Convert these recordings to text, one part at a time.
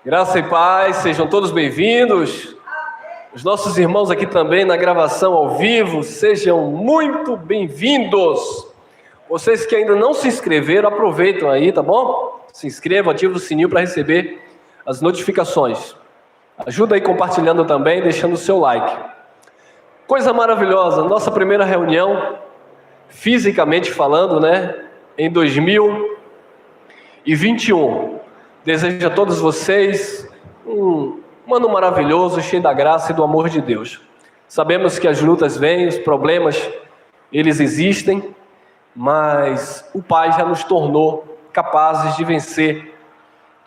Graça e paz, sejam todos bem-vindos. Os nossos irmãos aqui também na gravação ao vivo, sejam muito bem-vindos. Vocês que ainda não se inscreveram, aproveitam aí, tá bom? Se inscrevam, ativem o sininho para receber as notificações. Ajuda aí compartilhando também, deixando o seu like. Coisa maravilhosa, nossa primeira reunião, fisicamente falando, em 2021. Desejo a todos vocês um ano maravilhoso, cheio da graça e do amor de Deus. Sabemos que as lutas vêm, os problemas, eles existem, mas o Pai já nos tornou capazes de vencer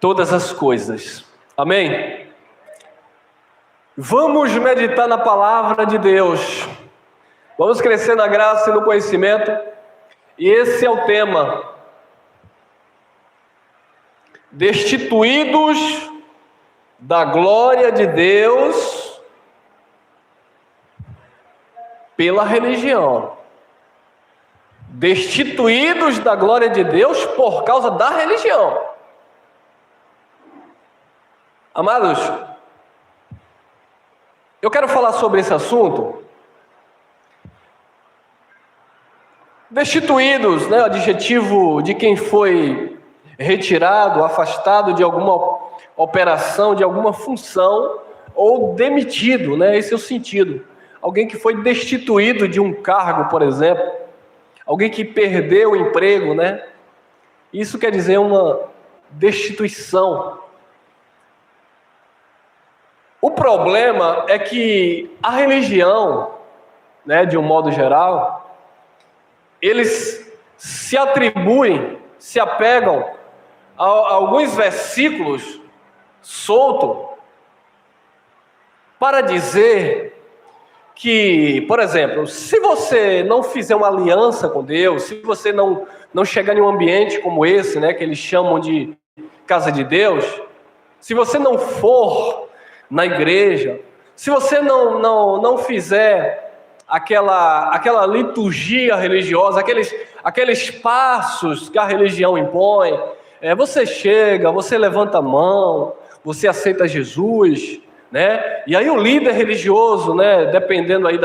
todas as coisas. Amém? Vamos meditar na palavra de Deus. Vamos crescer na graça e no conhecimento. E esse é o tema. Destituídos da glória de Deus pela religião. Destituídos da glória de Deus por causa da religião. Amados, eu quero falar sobre esse assunto. Destituídos, o adjetivo de quem foi retirado, afastado de alguma operação, de alguma função, ou demitido, esse é o sentido. Alguém que foi destituído de um cargo, por exemplo, alguém que perdeu o emprego, Isso quer dizer uma destituição. O problema é que a religião, de um modo geral, eles se atribuem, se apegam a alguns versículos soltos para dizer que, por exemplo, se você não fizer uma aliança com Deus, se você não chegar em um ambiente como esse, que eles chamam de casa de Deus, se você não for na igreja, se você não fizer aquela liturgia religiosa, aqueles passos que a religião impõe, você chega, você levanta a mão, você aceita Jesus, E aí o líder religioso, dependendo aí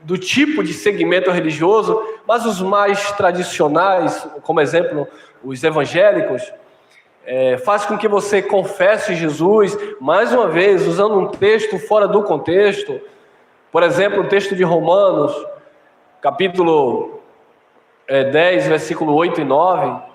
do tipo de segmento religioso, mas os mais tradicionais, como exemplo, os evangélicos, faz com que você confesse Jesus, mais uma vez, usando um texto fora do contexto. Por exemplo, o texto de Romanos, capítulo 10, versículo 8 e 9,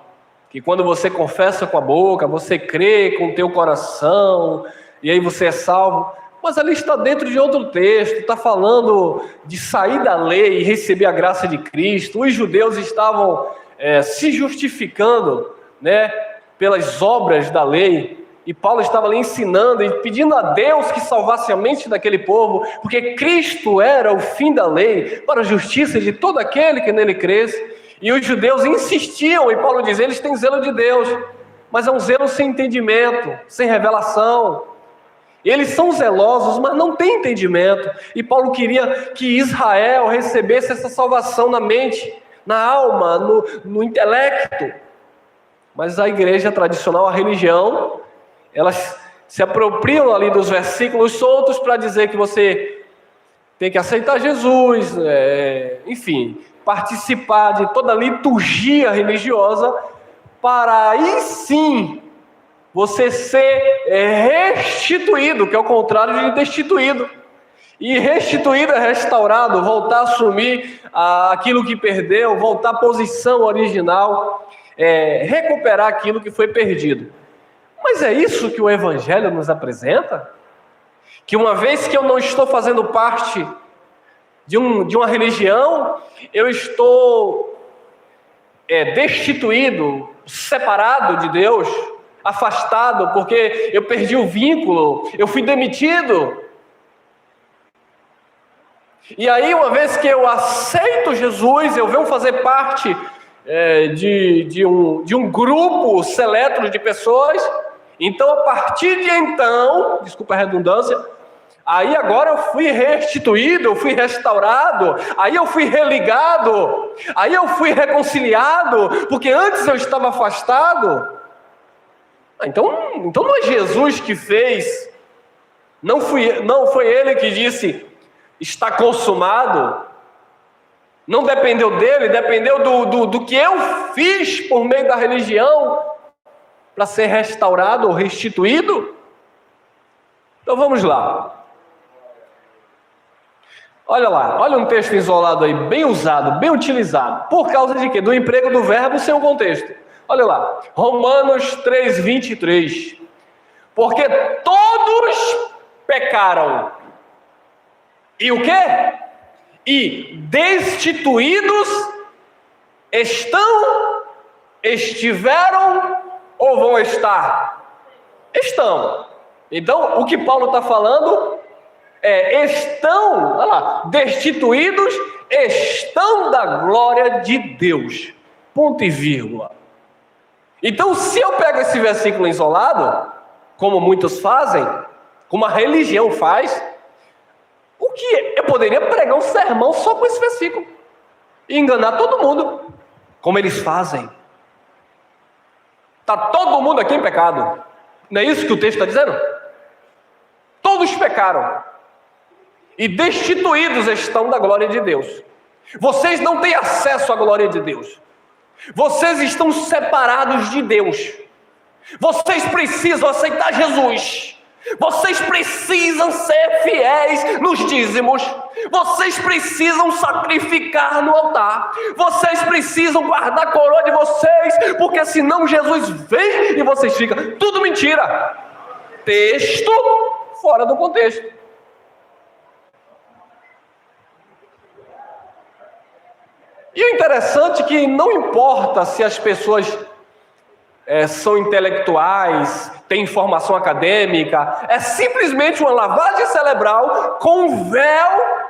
que quando você confessa com a boca, você crê com o teu coração, e aí você é salvo. Mas ali está dentro de outro texto, está falando de sair da lei e receber a graça de Cristo. Os judeus estavam se justificando, pelas obras da lei, e Paulo estava ali ensinando e pedindo a Deus que salvasse a mente daquele povo, porque Cristo era o fim da lei, para a justiça de todo aquele que nele cresce. E os judeus insistiam, e Paulo diz, eles têm zelo de Deus, mas é um zelo sem entendimento, sem revelação. Eles são zelosos, mas não têm entendimento. E Paulo queria que Israel recebesse essa salvação na mente, na alma, no intelecto. Mas a igreja tradicional, a religião, elas se apropriam ali dos versículos soltos para dizer que você tem que aceitar Jesus, enfim, participar de toda a liturgia religiosa, para aí sim você ser restituído, que é o contrário de destituído. E restituído é restaurado, voltar a assumir aquilo que perdeu, voltar à posição original, recuperar aquilo que foi perdido. Mas é isso que o Evangelho nos apresenta? Que uma vez que eu não estou fazendo parte de uma religião, eu estou destituído, separado de Deus, afastado, porque eu perdi o vínculo, eu fui demitido. E aí, uma vez que eu aceito Jesus, eu venho fazer parte de um grupo seleto de pessoas, então, a partir de então, desculpa a redundância, aí agora eu fui restituído, eu fui restaurado, aí eu fui religado, aí eu fui reconciliado, porque antes eu estava afastado. Então não é Jesus que fez, não foi ele que disse, está consumado. Não dependeu dele, dependeu do que eu fiz por meio da religião para ser restaurado ou restituído. Então vamos lá. Olha lá, olha um texto isolado aí, bem usado, bem utilizado. Por causa de quê? Do emprego do verbo sem um contexto. Olha lá, Romanos 3:23. Porque todos pecaram. E o quê? E destituídos estiveram ou vão estar? Estão. Então, o que Paulo está falando estão, olha lá, destituídos, estão da glória de Deus. Ponto e vírgula. Então, se eu pego esse versículo isolado, como muitos fazem, como a religião faz, o que eu poderia pregar um sermão só com esse versículo e enganar todo mundo, como eles fazem. Está todo mundo aqui em pecado. Não é isso que o texto está dizendo? Todos pecaram e destituídos estão da glória de Deus. Vocês não têm acesso à glória de Deus. Vocês estão separados de Deus. Vocês precisam aceitar Jesus. Vocês precisam ser fiéis nos dízimos. Vocês precisam sacrificar no altar. Vocês precisam guardar a coroa de vocês, porque senão Jesus vem e vocês ficam. Tudo mentira. Texto fora do contexto. E o interessante é que não importa se as pessoas são intelectuais, têm formação acadêmica, é simplesmente uma lavagem cerebral com um véu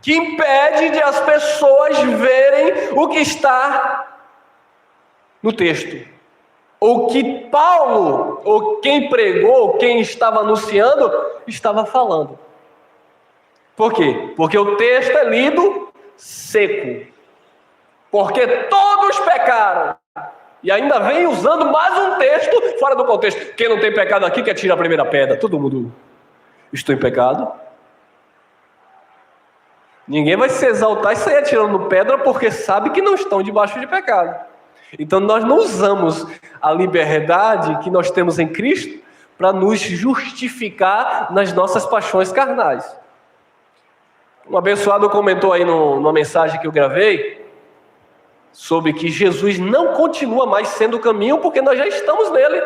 que impede de as pessoas verem o que está no texto. O que Paulo, ou quem pregou, quem estava anunciando, estava falando. Por quê? Porque o texto é lido seco. Porque todos pecaram. E ainda vem usando mais um texto fora do contexto. Quem não tem pecado aqui quer tirar a primeira pedra. Todo mundo, estou em pecado. Ninguém vai se exaltar e sair atirando pedra porque sabe que não estão debaixo de pecado. Então nós não usamos a liberdade que nós temos em Cristo para nos justificar nas nossas paixões carnais. Um abençoado comentou aí numa mensagem que eu gravei sobre que Jesus não continua mais sendo o caminho porque nós já estamos nele.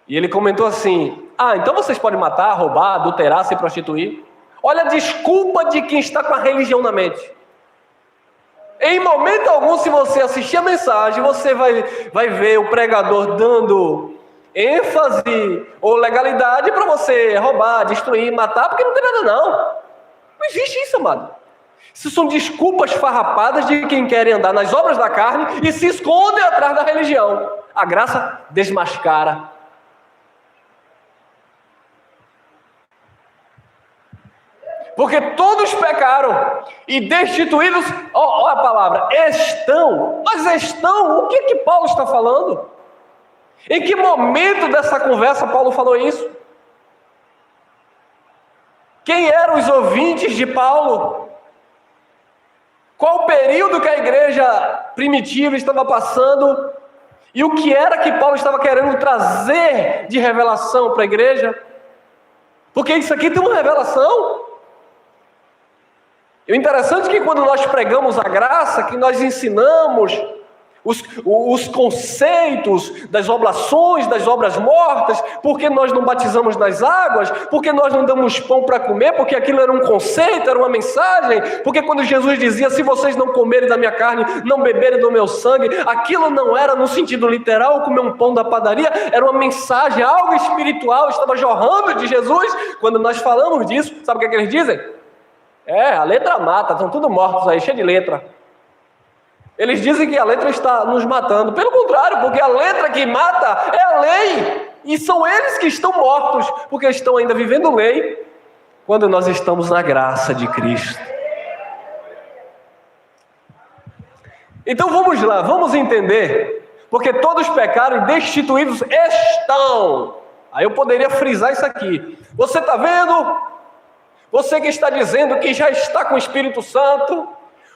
E ele comentou assim: então vocês podem matar, roubar, adulterar, se prostituir. Olha a desculpa de quem está com a religião na mente. Em momento algum, se você assistir a mensagem, você vai ver o pregador dando ênfase ou legalidade para você roubar, destruir, matar, porque não tem nada não. Não existe isso, amado. Isso são desculpas farrapadas de quem quer andar nas obras da carne e se esconde atrás da religião. A graça desmascara. Porque todos pecaram e destituídos, olha a palavra, estão. Mas estão, o que Paulo está falando? Em que momento dessa conversa Paulo falou isso? Quem eram os ouvintes de Paulo? Qual o período que a igreja primitiva estava passando? E o que era que Paulo estava querendo trazer de revelação para a igreja? Porque isso aqui tem uma revelação. E o interessante é que quando nós pregamos a graça, que nós ensinamos os conceitos das oblações, das obras mortas, porque nós não batizamos nas águas, porque nós não damos pão para comer, porque aquilo era um conceito, era uma mensagem, porque quando Jesus dizia, se vocês não comerem da minha carne, não beberem do meu sangue, aquilo não era no sentido literal, comer um pão da padaria, era uma mensagem, algo espiritual, estava jorrando de Jesus. Quando nós falamos disso, sabe o que eles dizem? A letra mata, estão todos mortos aí, cheio de letra. Eles dizem que a letra está nos matando. Pelo contrário, porque a letra que mata é a lei. E são eles que estão mortos, porque estão ainda vivendo lei, quando nós estamos na graça de Cristo. Então vamos lá, vamos entender Porque todos pecaram e destituídos estão. Aí eu poderia frisar isso aqui. Você está vendo? Você que está dizendo que já está com o Espírito Santo,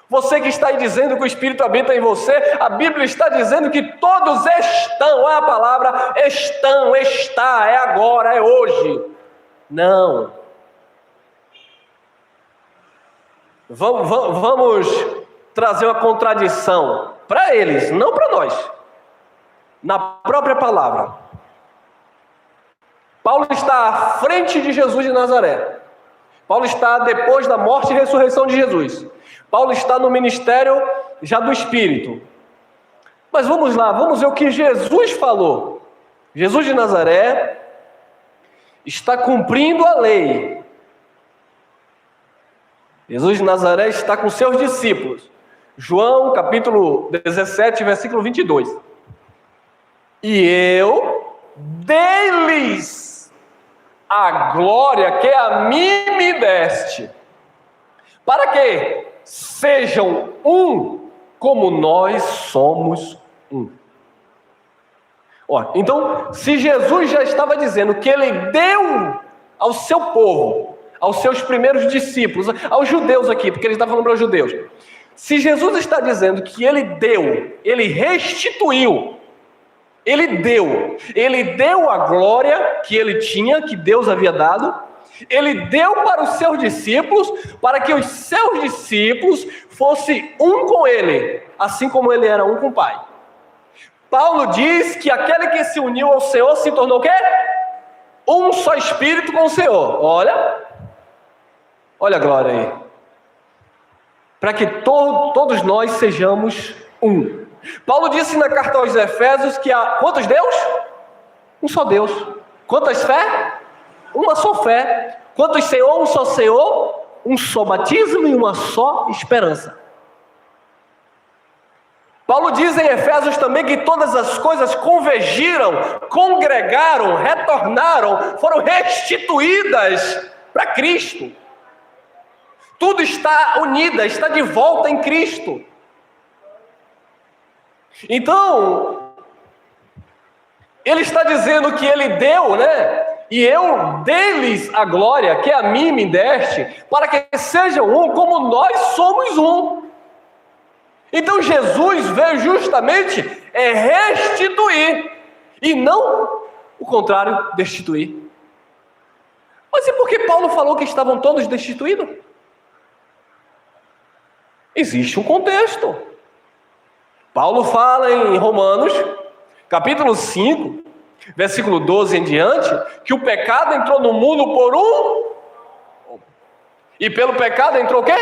você que está aí dizendo que o Espírito habita em você, a Bíblia está dizendo que todos estão. Olha a palavra estão, está, é agora, é hoje. Não. Vamos trazer uma contradição para eles, não para nós. Na própria palavra. Paulo está à frente de Jesus de Nazaré. Paulo está depois da morte e ressurreição de Jesus. Paulo está no ministério já do Espírito. Mas vamos lá, vamos ver o que Jesus falou. Jesus de Nazaré está cumprindo a lei. Jesus de Nazaré está com seus discípulos. João, capítulo 17, versículo 22. E eu dei-lhes a glória que a mim me deste, para que sejam um como nós somos um. Então, se Jesus já estava dizendo que ele deu ao seu povo, aos seus primeiros discípulos, aos judeus aqui, porque ele está falando para os judeus. Se Jesus está dizendo que ele deu, ele restituiu, ele deu a glória que ele tinha, que Deus havia dado, ele deu para os seus discípulos, para que os seus discípulos fossem um com ele, assim como ele era um com o Pai. Paulo diz que aquele que se uniu ao Senhor se tornou o quê? Um só espírito com o Senhor. Olha a glória aí. Para que todos nós sejamos um. Paulo disse na carta aos Efésios que há quantos Deus? Um só Deus. Quantas fé? Uma só fé. Quantos Senhor? Um só Senhor. Um só batismo e uma só esperança. Paulo diz em Efésios também que todas as coisas convergiram, congregaram, retornaram, foram restituídas para Cristo. Tudo está unido, está de volta em Cristo. Então, ele está dizendo que ele deu, E eu dei-lhes a glória que a mim me deste, para que sejam um como nós somos um. Então Jesus veio justamente restituir, e não o contrário, destituir. Mas e por que Paulo falou que estavam todos destituídos? Existe um contexto. Paulo fala em Romanos, capítulo 5, versículo 12 em diante, que o pecado entrou no mundo por um, e pelo pecado entrou o quê?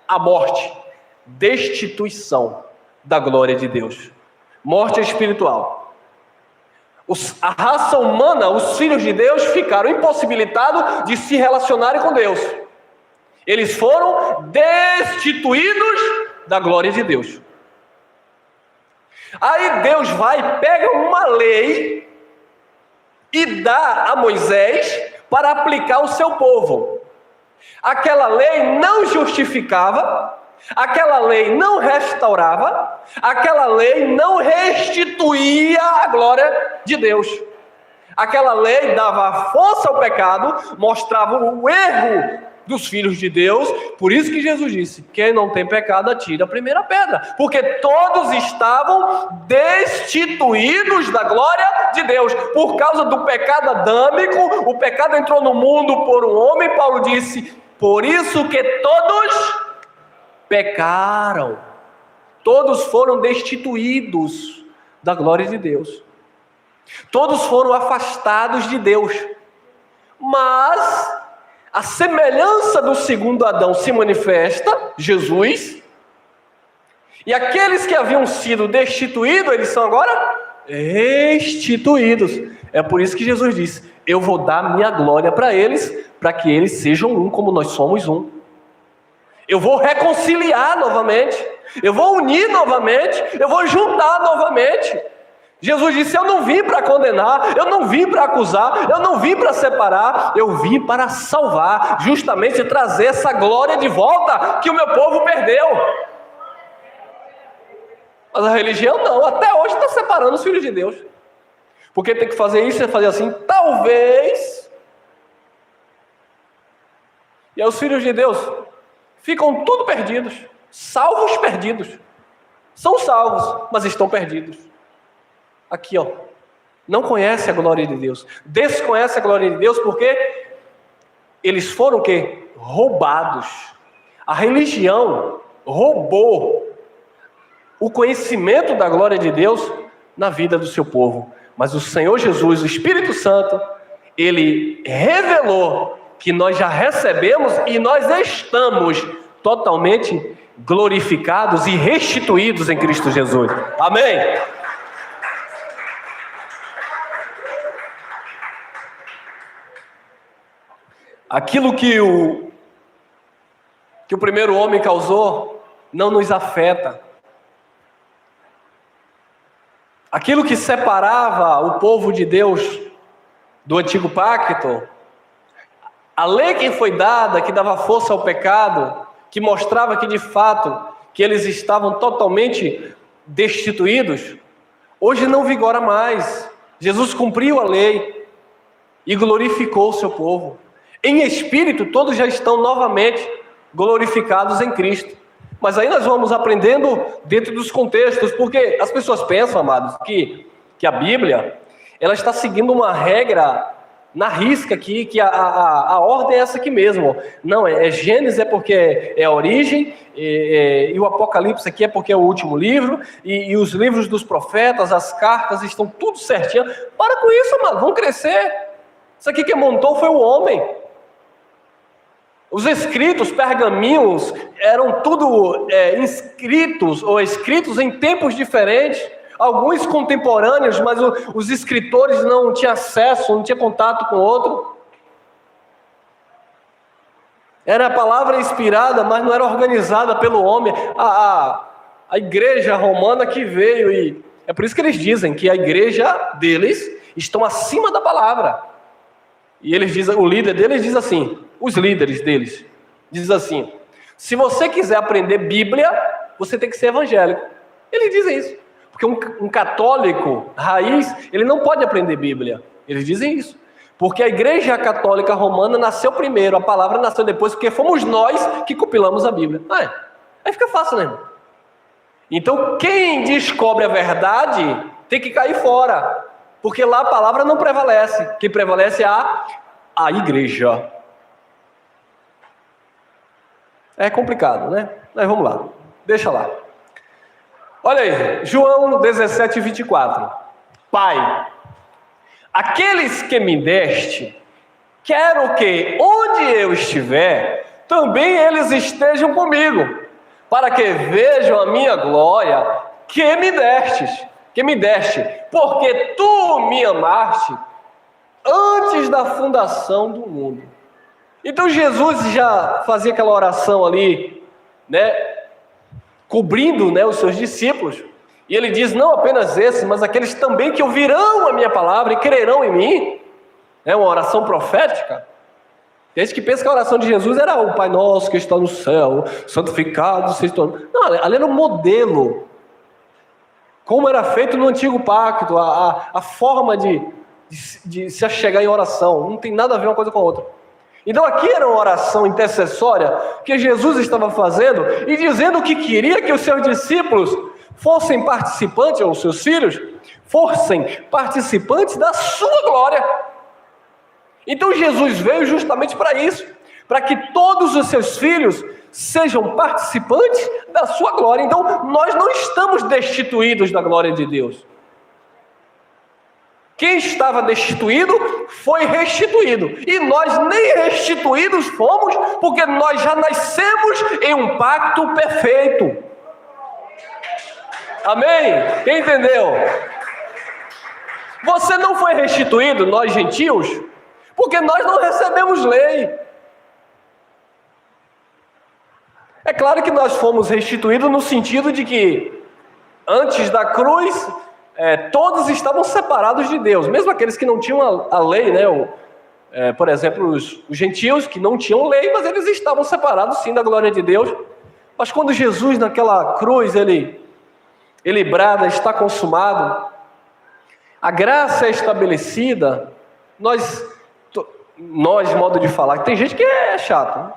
A morte. Destituição da glória de Deus. Morte espiritual. A raça humana, os filhos de Deus, ficaram impossibilitados de se relacionarem com Deus. Eles foram destituídos da glória de Deus. Aí Deus pega uma lei e dá a Moisés para aplicar ao seu povo. Aquela lei não justificava, aquela lei não restaurava, aquela lei não restituía a glória de Deus. Aquela lei dava força ao pecado, mostrava o erro dos filhos de Deus. Por isso que Jesus disse: quem não tem pecado atira a primeira pedra, porque todos estavam destituídos da glória de Deus, por causa do pecado adâmico. O pecado entrou no mundo por um homem. Paulo disse: por isso que todos pecaram, todos foram destituídos da glória de Deus, todos foram afastados de Deus. Mas a semelhança do segundo Adão se manifesta, Jesus, e aqueles que haviam sido destituídos, eles são agora restituídos. É por isso que Jesus disse: eu vou dar minha glória para eles, para que eles sejam um como nós somos um. Eu vou reconciliar novamente, eu vou unir novamente, eu vou juntar novamente. Jesus disse: eu não vim para condenar, eu não vim para acusar, eu não vim para separar, eu vim para salvar, justamente trazer essa glória de volta que o meu povo perdeu. Mas a religião não, até hoje está separando os filhos de Deus. Porque tem que fazer isso e fazer assim, talvez. E aí os filhos de Deus ficam tudo perdidos, salvos perdidos. São salvos, mas estão perdidos. Aqui, ó. Não conhece a glória de Deus. Desconhece a glória de Deus porque eles foram o quê? Roubados. A religião roubou o conhecimento da glória de Deus na vida do seu povo. Mas o Senhor Jesus, o Espírito Santo, Ele revelou que nós já recebemos e nós estamos totalmente glorificados e restituídos em Cristo Jesus. Amém? Aquilo que o primeiro homem causou não nos afeta. Aquilo que separava o povo de Deus do antigo pacto, a lei que foi dada, que dava força ao pecado, que mostrava que de fato que eles estavam totalmente destituídos, hoje não vigora mais. Jesus cumpriu a lei e glorificou o seu povo. Em espírito, todos já estão novamente glorificados em Cristo. Mas aí nós vamos aprendendo dentro dos contextos, porque as pessoas pensam, amados, que a Bíblia, ela está seguindo uma regra na risca aqui, que a ordem é essa aqui mesmo. Não, Gênesis é porque é a origem, e o Apocalipse aqui é porque é o último livro, e os livros dos profetas, as cartas, estão tudo certinho. Para com isso, amado, vão crescer. Isso aqui quem montou foi o homem. Os escritos, pergaminhos, eram tudo inscritos ou escritos em tempos diferentes, alguns contemporâneos, mas os escritores não tinham acesso, não tinham contato com o outro. Era a palavra inspirada, mas não era organizada pelo homem. A igreja romana que veio, e é por isso que eles dizem que a igreja deles estão acima da palavra. E eles dizem, o líder deles diz assim, os líderes deles diz assim: se você quiser aprender Bíblia, você tem que ser evangélico. Eles dizem isso, porque um católico raiz, ele não pode aprender Bíblia. Eles dizem isso, porque a igreja católica romana nasceu primeiro, a palavra nasceu depois, porque fomos nós que compilamos a Bíblia. Aí fica fácil, né, irmão? Então quem descobre a verdade tem que cair fora, porque lá a palavra não prevalece. Quem prevalece é a igreja. É complicado, né? Mas vamos lá, deixa lá. Olha aí, João 17, 24. Pai, aqueles que me deste, quero que onde eu estiver, também eles estejam comigo, para que vejam a minha glória que me deste, porque tu me amaste antes da fundação do mundo. Então Jesus já fazia aquela oração ali, né, cobrindo, né, os seus discípulos, e ele diz, não apenas esses, mas aqueles também que ouvirão a minha palavra e crerão em mim. É uma oração profética. Tem gente que pensa que a oração de Jesus era o Pai Nosso que está no céu, santificado seja teu nome. Não, ali era um modelo, como era feito no antigo pacto, a forma de se achegar em oração. Não tem nada a ver uma coisa com a outra. Então aqui era uma oração intercessória que Jesus estava fazendo e dizendo que queria que os seus discípulos fossem participantes, ou os seus filhos, fossem participantes da sua glória. Então Jesus veio justamente para isso, para que todos os seus filhos sejam participantes da sua glória. Então nós não estamos destituídos da glória de Deus. Quem estava destituído foi restituído. E nós nem restituídos fomos, porque nós já nascemos em um pacto perfeito. Amém? Quem entendeu? Você não foi restituído, nós gentios, porque nós não recebemos lei. É claro que nós fomos restituídos no sentido de que antes da cruz todos estavam separados de Deus, mesmo aqueles que não tinham a lei, né? Por exemplo, os gentios que não tinham lei, mas eles estavam separados sim da glória de Deus. Mas quando Jesus naquela cruz, ele librada, está consumado, a graça é estabelecida, nós, modo de falar, tem gente que é chato, né?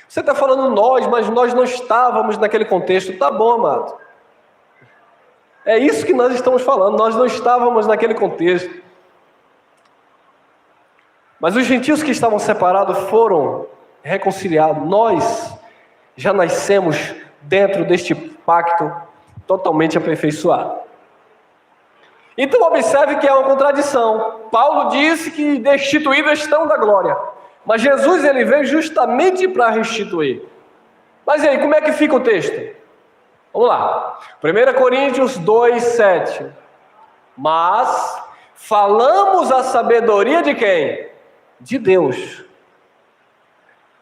Você está falando nós, mas nós não estávamos naquele contexto. Tá bom, amado. É isso que nós estamos falando, nós não estávamos naquele contexto. Mas os gentios que estavam separados foram reconciliados. Nós já nascemos dentro deste pacto totalmente aperfeiçoado. Então observe que é uma contradição. Paulo disse que destituídos estão da glória. Mas Jesus ele veio justamente para restituir. Mas e aí, como é que fica o texto? Vamos lá. 1 Coríntios 2, 7. Mas falamos a sabedoria de quem? De Deus.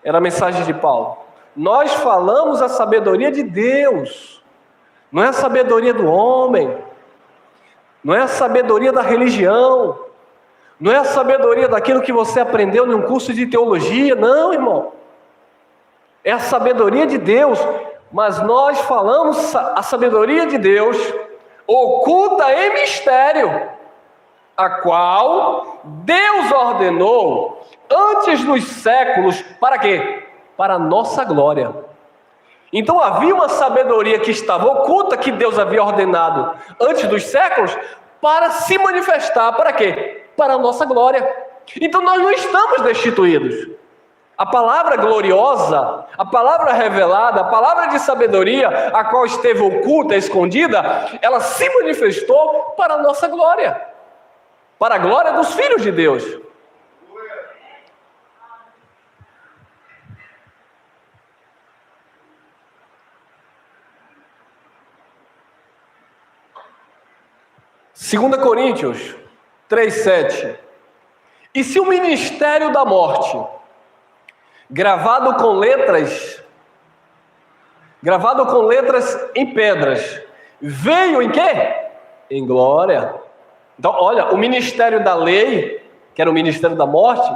Era a mensagem de Paulo. Nós falamos a sabedoria de Deus. Não é a sabedoria do homem. Não é a sabedoria da religião. Não é a sabedoria daquilo que você aprendeu em um curso de teologia. Não, irmão. É a sabedoria de Deus. Mas nós falamos a sabedoria de Deus oculta em mistério, a qual Deus ordenou antes dos séculos. Para quê? Para a nossa glória. Então havia uma sabedoria que estava oculta, que Deus havia ordenado antes dos séculos, para se manifestar. Para quê? Para a nossa glória. Então nós não estamos destituídos. A palavra gloriosa, a palavra revelada, a palavra de sabedoria, a qual esteve oculta, escondida, ela se manifestou para a nossa glória. Para a glória dos filhos de Deus. Segunda Coríntios 3:7. E se o ministério da morte, gravado com letras em pedras, veio em quê? Em glória. Então, olha, o ministério da lei, que era o ministério da morte,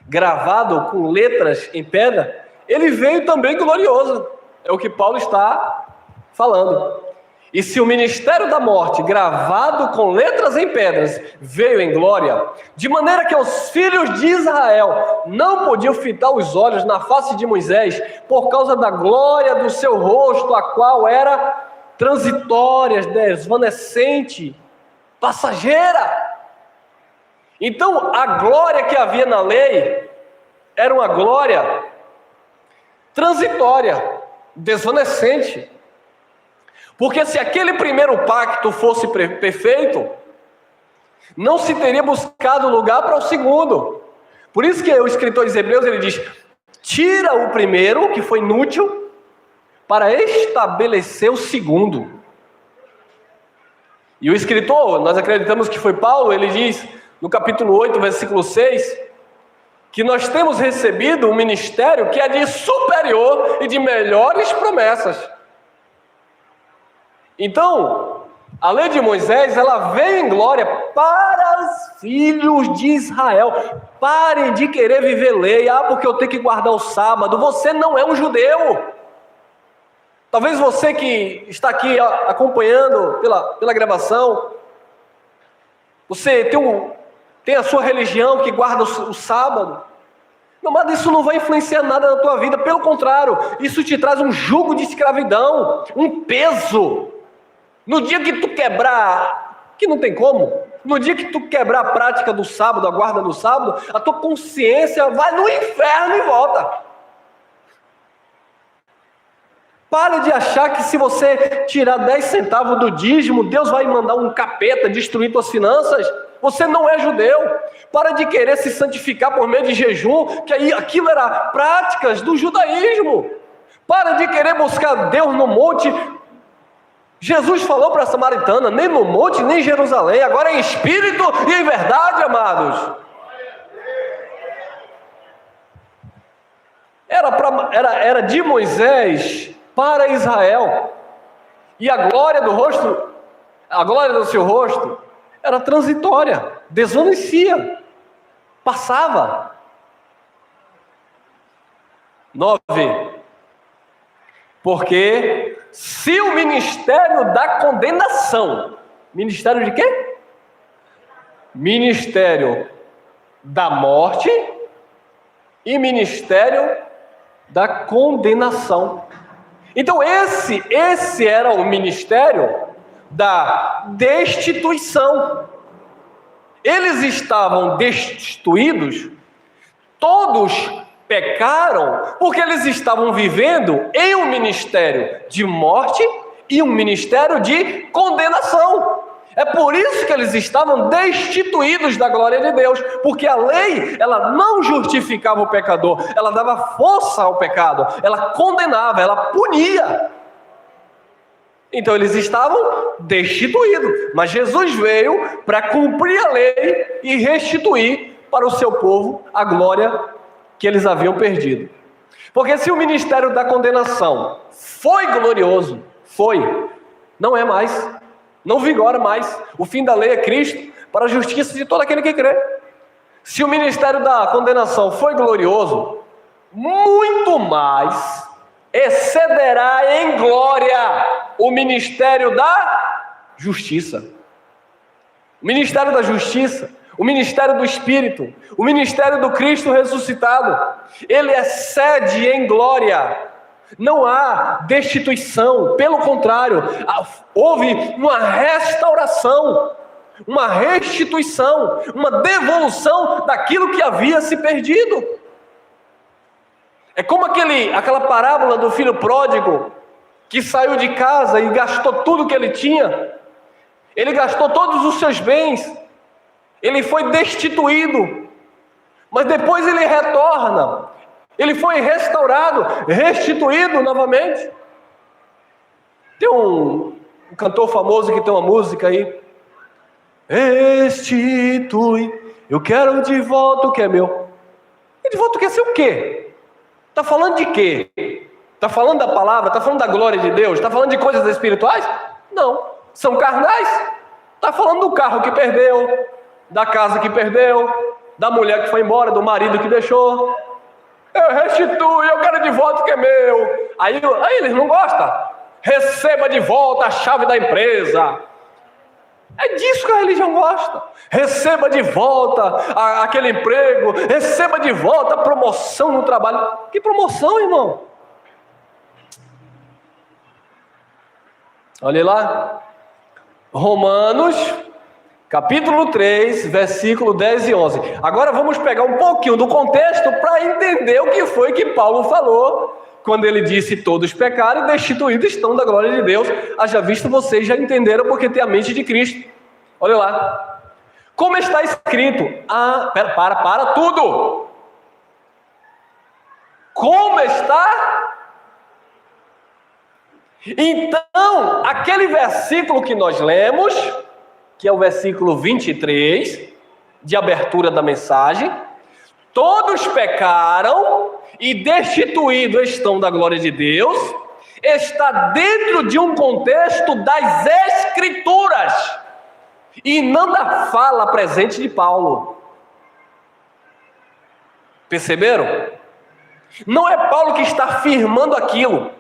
gravado com letras em pedra, ele veio também glorioso. É o que Paulo está falando. E se o ministério da morte, gravado com letras em pedras, veio em glória, de maneira que os filhos de Israel não podiam fitar os olhos na face de Moisés, por causa da glória do seu rosto, a qual era transitória, desvanecente, passageira. Então, a glória que havia na lei era uma glória transitória, desvanecente. Porque se aquele primeiro pacto fosse perfeito, não se teria buscado lugar para o segundo. Por isso que o escritor de Hebreus, ele diz, tira o primeiro, que foi inútil, para estabelecer o segundo. E o escritor, nós acreditamos que foi Paulo, ele diz, no capítulo 8, versículo 6, que nós temos recebido um ministério que é de superior e de melhores promessas. Então, a lei de Moisés, ela veio em glória para os filhos de Israel. Parem de querer viver lei. Porque eu tenho que guardar o sábado. Você não é um judeu. Talvez você que está aqui acompanhando pela gravação, você tem a sua religião que guarda o sábado. Não, mas isso não vai influenciar nada na tua vida. Pelo contrário, isso te traz um jugo de escravidão, um peso. No dia que tu quebrar, que não tem como, no dia que tu quebrar a prática do sábado, a guarda do sábado, a tua consciência vai no inferno e volta. Pare de achar que se você tirar 10 centavos do dízimo, Deus vai mandar um capeta destruir tuas finanças. Você não é judeu. Para de querer se santificar por meio de jejum, que aí aquilo era práticas do judaísmo. Para de querer buscar Deus no monte. Jesus falou para a samaritana, nem no monte, nem em Jerusalém, agora em espírito e em verdade, amados. Era de Moisés para Israel. E a glória do seu rosto, era transitória, desvanecia, passava. 9. Porque se o ministério da condenação, ministério de quê? Ministério da morte e ministério da condenação. Então esse era o ministério da destituição. Eles estavam destituídos, todos pecaram, porque eles estavam vivendo em um ministério de morte e um ministério de condenação. É por isso que eles estavam destituídos da glória de Deus, porque a lei, ela não justificava o pecador, ela dava força ao pecado, ela condenava, ela punia. Então eles estavam destituídos, mas Jesus veio para cumprir a lei e restituir para o seu povo a glória que eles haviam perdido. Porque se o ministério da condenação foi glorioso, não é mais, não vigora mais. O fim da lei é Cristo, para a justiça de todo aquele que crê. Se o ministério da condenação foi glorioso, muito mais excederá em glória o ministério da justiça. O ministério da justiça, o ministério do Espírito, o ministério do Cristo ressuscitado, ele excede em glória. Não há destituição, pelo contrário, houve uma restauração, uma restituição, uma devolução daquilo que havia se perdido. É como aquela parábola do filho pródigo, que saiu de casa e gastou tudo que ele tinha. Ele gastou todos os seus bens, ele foi destituído, mas depois ele retorna, ele foi restaurado, restituído novamente. Tem um cantor famoso que tem uma música aí: restitui, eu quero de volta o que é meu. E de volta quer ser o quê? Está falando de quê? Está falando da palavra? Está falando da glória de Deus? Está falando de coisas espirituais? Não, são carnais. Está falando do carro que perdeu, da casa que perdeu, da mulher que foi embora, do marido que deixou. Eu restituo, eu quero de volta o que é meu. Aí eles não gostam. Receba de volta a chave da empresa. É disso que a religião gosta. Receba de volta aquele emprego, receba de volta a promoção no trabalho. Que promoção, irmão? Olha lá, Romanos, capítulo 3, versículo 10 e 11. Agora vamos pegar um pouquinho do contexto para entender o que foi que Paulo falou quando ele disse: todos pecaram e destituídos estão da glória de Deus. Haja visto, vocês já entenderam, porque tem a mente de Cristo. Olha lá, como está escrito. Para tudo. Como está? Então, aquele versículo que nós lemos, que é o versículo 23, de abertura da mensagem: todos pecaram e destituídos estão da glória de Deus, está dentro de um contexto das Escrituras, e não da fala presente de Paulo. Perceberam? Não é Paulo que está afirmando aquilo.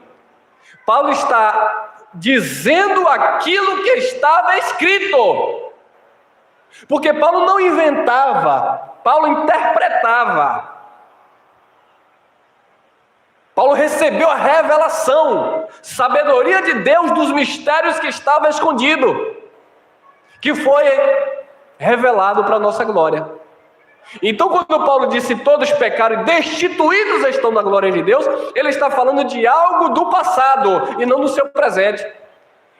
Paulo está dizendo aquilo que estava escrito. Porque Paulo não inventava, Paulo interpretava. Paulo recebeu a revelação, sabedoria de Deus dos mistérios que estava escondido, que foi revelado para a nossa glória. Então, quando Paulo disse todos pecaram e destituídos estão da glória de Deus, ele está falando de algo do passado e não do seu presente.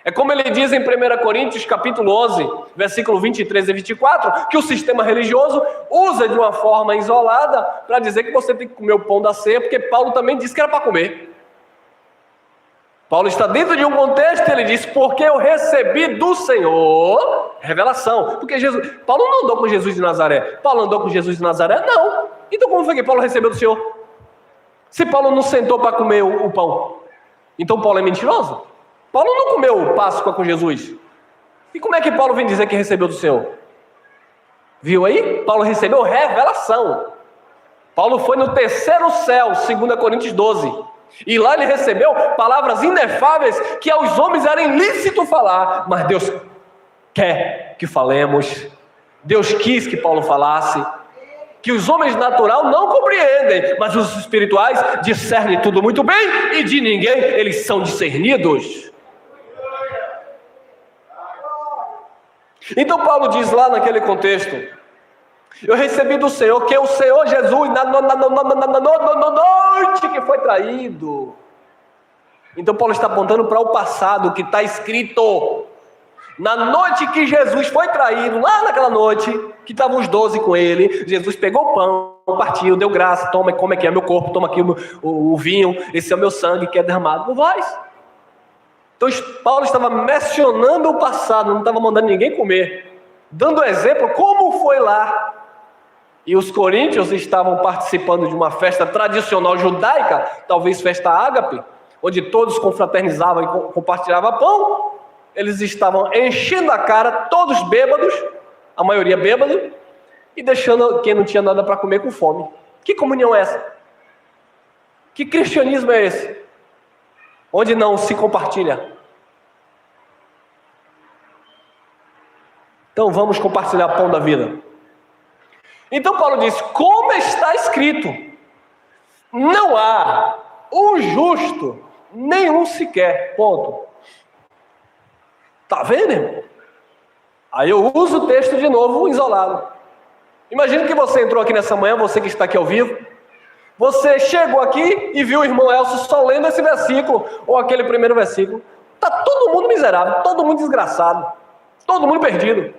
É como ele diz em 1 Coríntios capítulo 11, versículo 23 e 24, que o sistema religioso usa de uma forma isolada para dizer que você tem que comer o pão da ceia, porque Paulo também disse que era para comer. Paulo está dentro de um contexto, ele diz: porque eu recebi do Senhor revelação. Porque Paulo não andou com Jesus de Nazaré. Paulo andou com Jesus de Nazaré? Não. Então como foi que Paulo recebeu do Senhor? Se Paulo não sentou para comer o pão, então Paulo é mentiroso? Paulo não comeu Páscoa com Jesus. E como é que Paulo vem dizer que recebeu do Senhor? Viu aí? Paulo recebeu revelação. Paulo foi no terceiro céu, 2 Coríntios 12. E lá ele recebeu palavras inefáveis que aos homens era ilícito falar, mas Deus quer que falemos. Deus quis que Paulo falasse, que os homens natural não compreendem, mas os espirituais discernem tudo muito bem, e de ninguém eles são discernidos. Então Paulo diz lá naquele contexto: eu recebi do Senhor que o Senhor Jesus, na noite que foi traído. Então Paulo está apontando para o passado, que está escrito. Na noite que Jesus foi traído, lá naquela noite, que estavam os 12 com ele, Jesus pegou o pão, partiu, deu graça, toma, come aqui, é meu corpo, toma aqui o vinho, esse é o meu sangue que é derramado por vós. Então Paulo estava mencionando o passado, não estava mandando ninguém comer, dando exemplo como foi lá. E os coríntios estavam participando de uma festa tradicional judaica, talvez festa ágape, onde todos confraternizavam e compartilhavam pão. Eles estavam enchendo a cara, todos bêbados, a maioria bêbado, e deixando quem não tinha nada para comer com fome. Que comunhão é essa? Que cristianismo é esse? Onde não se compartilha. Então vamos compartilhar pão da vida. Então Paulo diz: como está escrito, não há um justo, nenhum sequer. Ponto. Tá vendo, irmão? Aí eu uso o texto de novo, isolado. Imagina que você entrou aqui nessa manhã, você que está aqui ao vivo. Você chegou aqui e viu o irmão Elcio só lendo esse versículo, ou aquele primeiro versículo. Tá todo mundo miserável, todo mundo desgraçado, todo mundo perdido.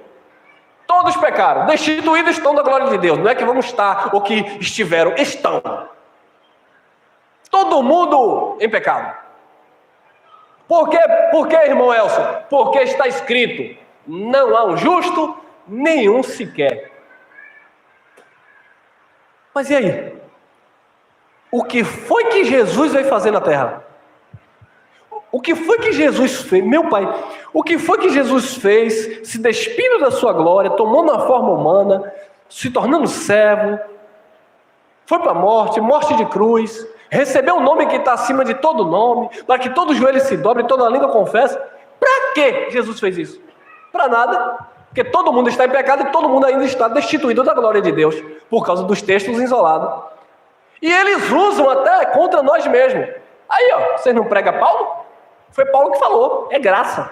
Todos pecaram, destituídos estão da glória de Deus. Não é que vamos estar ou que estiveram, estão. Todo mundo em pecado. Por quê, irmão Elcio? Porque está escrito: não há um justo, nenhum sequer. Mas e aí? O que foi que Jesus veio fazer na terra? O que foi que Jesus fez? Meu Pai, o que foi que Jesus fez, se despindo da sua glória, tomando a forma humana, se tornando servo, foi para a morte de cruz, recebeu um nome que está acima de todo nome, para que todo joelho se dobre, toda língua confesse. Para que Jesus fez isso? Para nada, porque todo mundo está em pecado e todo mundo ainda está destituído da glória de Deus, por causa dos textos isolados. E eles usam até contra nós mesmos. Aí, ó, vocês não pregam Paulo? Foi Paulo que falou, é graça.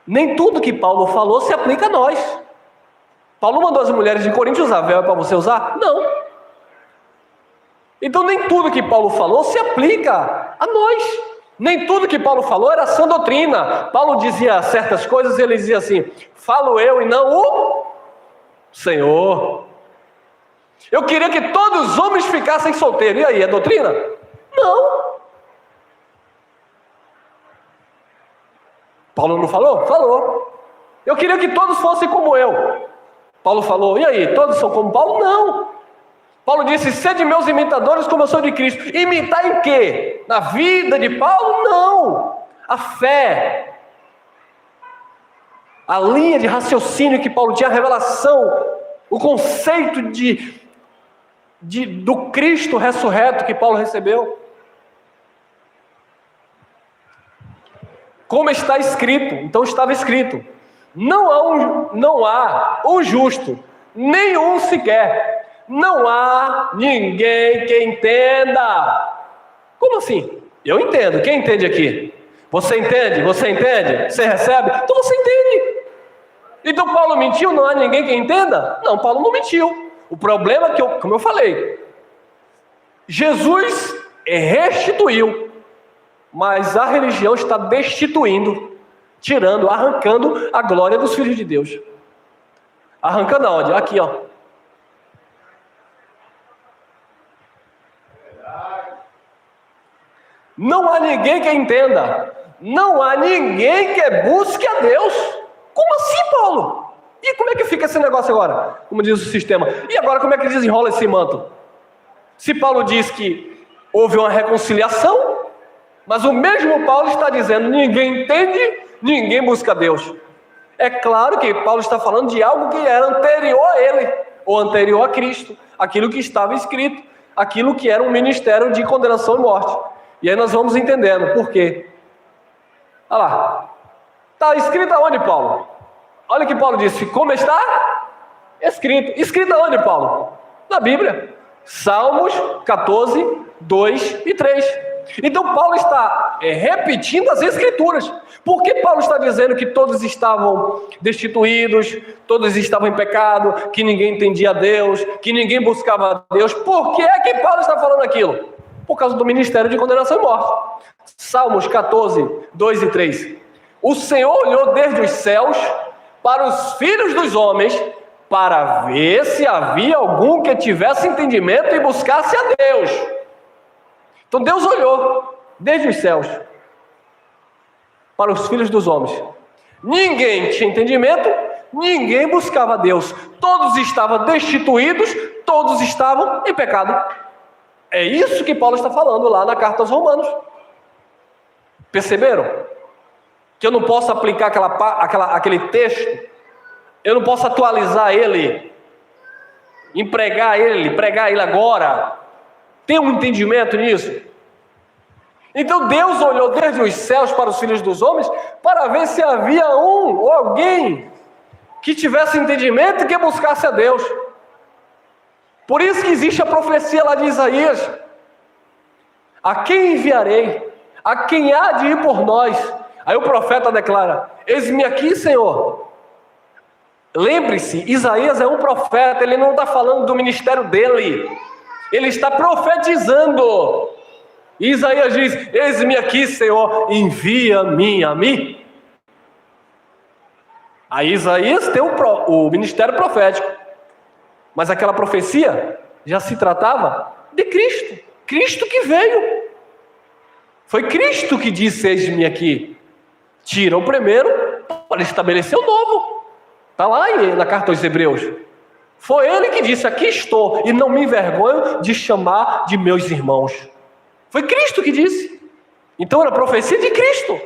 Nem tudo que Paulo falou se aplica a nós. Paulo mandou as mulheres de Corinto usar véu para você usar? Não. Então nem tudo que Paulo falou se aplica a nós. Nem tudo que Paulo falou era sã doutrina. Paulo dizia certas coisas e ele dizia assim: falo eu e não o Senhor. Eu queria que todos os homens ficassem solteiros. E aí, é doutrina? Não. Paulo não falou? Falou. Eu queria que todos fossem como eu. Paulo falou: e aí, todos são como Paulo? Não. Paulo disse: sede meus imitadores como eu sou de Cristo. Imitar em quê? Na vida de Paulo? Não. A fé. A linha de raciocínio que Paulo tinha, a revelação, o conceito do Cristo ressurreto que Paulo recebeu. Como está escrito, então estava escrito: não há um justo, nenhum sequer. Não há ninguém que entenda. Como assim? Eu entendo. Quem entende aqui? Você entende? Você entende? Você recebe? Então você entende. Então Paulo mentiu? Não há ninguém que entenda? Não, Paulo não mentiu. O problema é que, como eu falei, Jesus restituiu, mas a religião está destituindo, tirando, arrancando a glória dos filhos de Deus. Arrancando aonde? Aqui, ó. Não há ninguém que entenda. Não há ninguém que busque a Deus. Como assim, Paulo? E como é que fica esse negócio agora? Como diz o sistema. E agora como é que desenrola esse manto? Se Paulo diz que houve uma reconciliação, mas o mesmo Paulo está dizendo: ninguém entende, ninguém busca a Deus. É claro que Paulo está falando de algo que era anterior a ele, ou anterior a Cristo, aquilo que estava escrito. aquilo que era um ministério de condenação e morte. E aí nós vamos entendendo por quê. Olha lá. Está escrito aonde, Paulo? Olha o que Paulo disse. Como está? Escrito. Escrito aonde, Paulo? Na Bíblia. Salmos 14, 2 e 3. Então Paulo está repetindo as Escrituras. Por que Paulo está dizendo que todos estavam destituídos, todos estavam em pecado, que ninguém entendia Deus, que ninguém buscava Deus? Por que é que Paulo está falando aquilo? Por causa do ministério de condenação e morte. Salmos 14, 2 e 3. O Senhor olhou desde os céus para os filhos dos homens, para ver se havia algum que tivesse entendimento e buscasse a Deus. Então Deus olhou desde os céus para os filhos dos homens. Ninguém tinha entendimento, ninguém buscava a Deus. Todos estavam destituídos, todos estavam em pecado. É isso que Paulo está falando lá na carta aos Romanos. Perceberam? Que eu não posso aplicar aquele texto, eu não posso atualizar ele, pregar ele agora. Tem um entendimento nisso? Então Deus olhou desde os céus para os filhos dos homens para ver se havia um ou alguém que tivesse entendimento e que buscasse a Deus. Por isso que existe a profecia lá de Isaías: a quem enviarei? A quem há de ir por nós? Aí o profeta declara: eis-me aqui, Senhor. Lembre-se, Isaías é um profeta, ele não está falando do ministério dele, ele está profetizando. Isaías diz: eis-me aqui, Senhor, envia-me a mim. Aí Isaías tem o ministério profético, mas aquela profecia já se tratava de Cristo. Cristo que veio. Foi Cristo que disse: eis-me aqui. Tira o primeiro para estabelecer o novo. Está lá na carta aos Hebreus. Foi ele que disse: aqui estou, e não me envergonho de chamar de meus irmãos. Foi Cristo que disse. Então era a profecia de Cristo.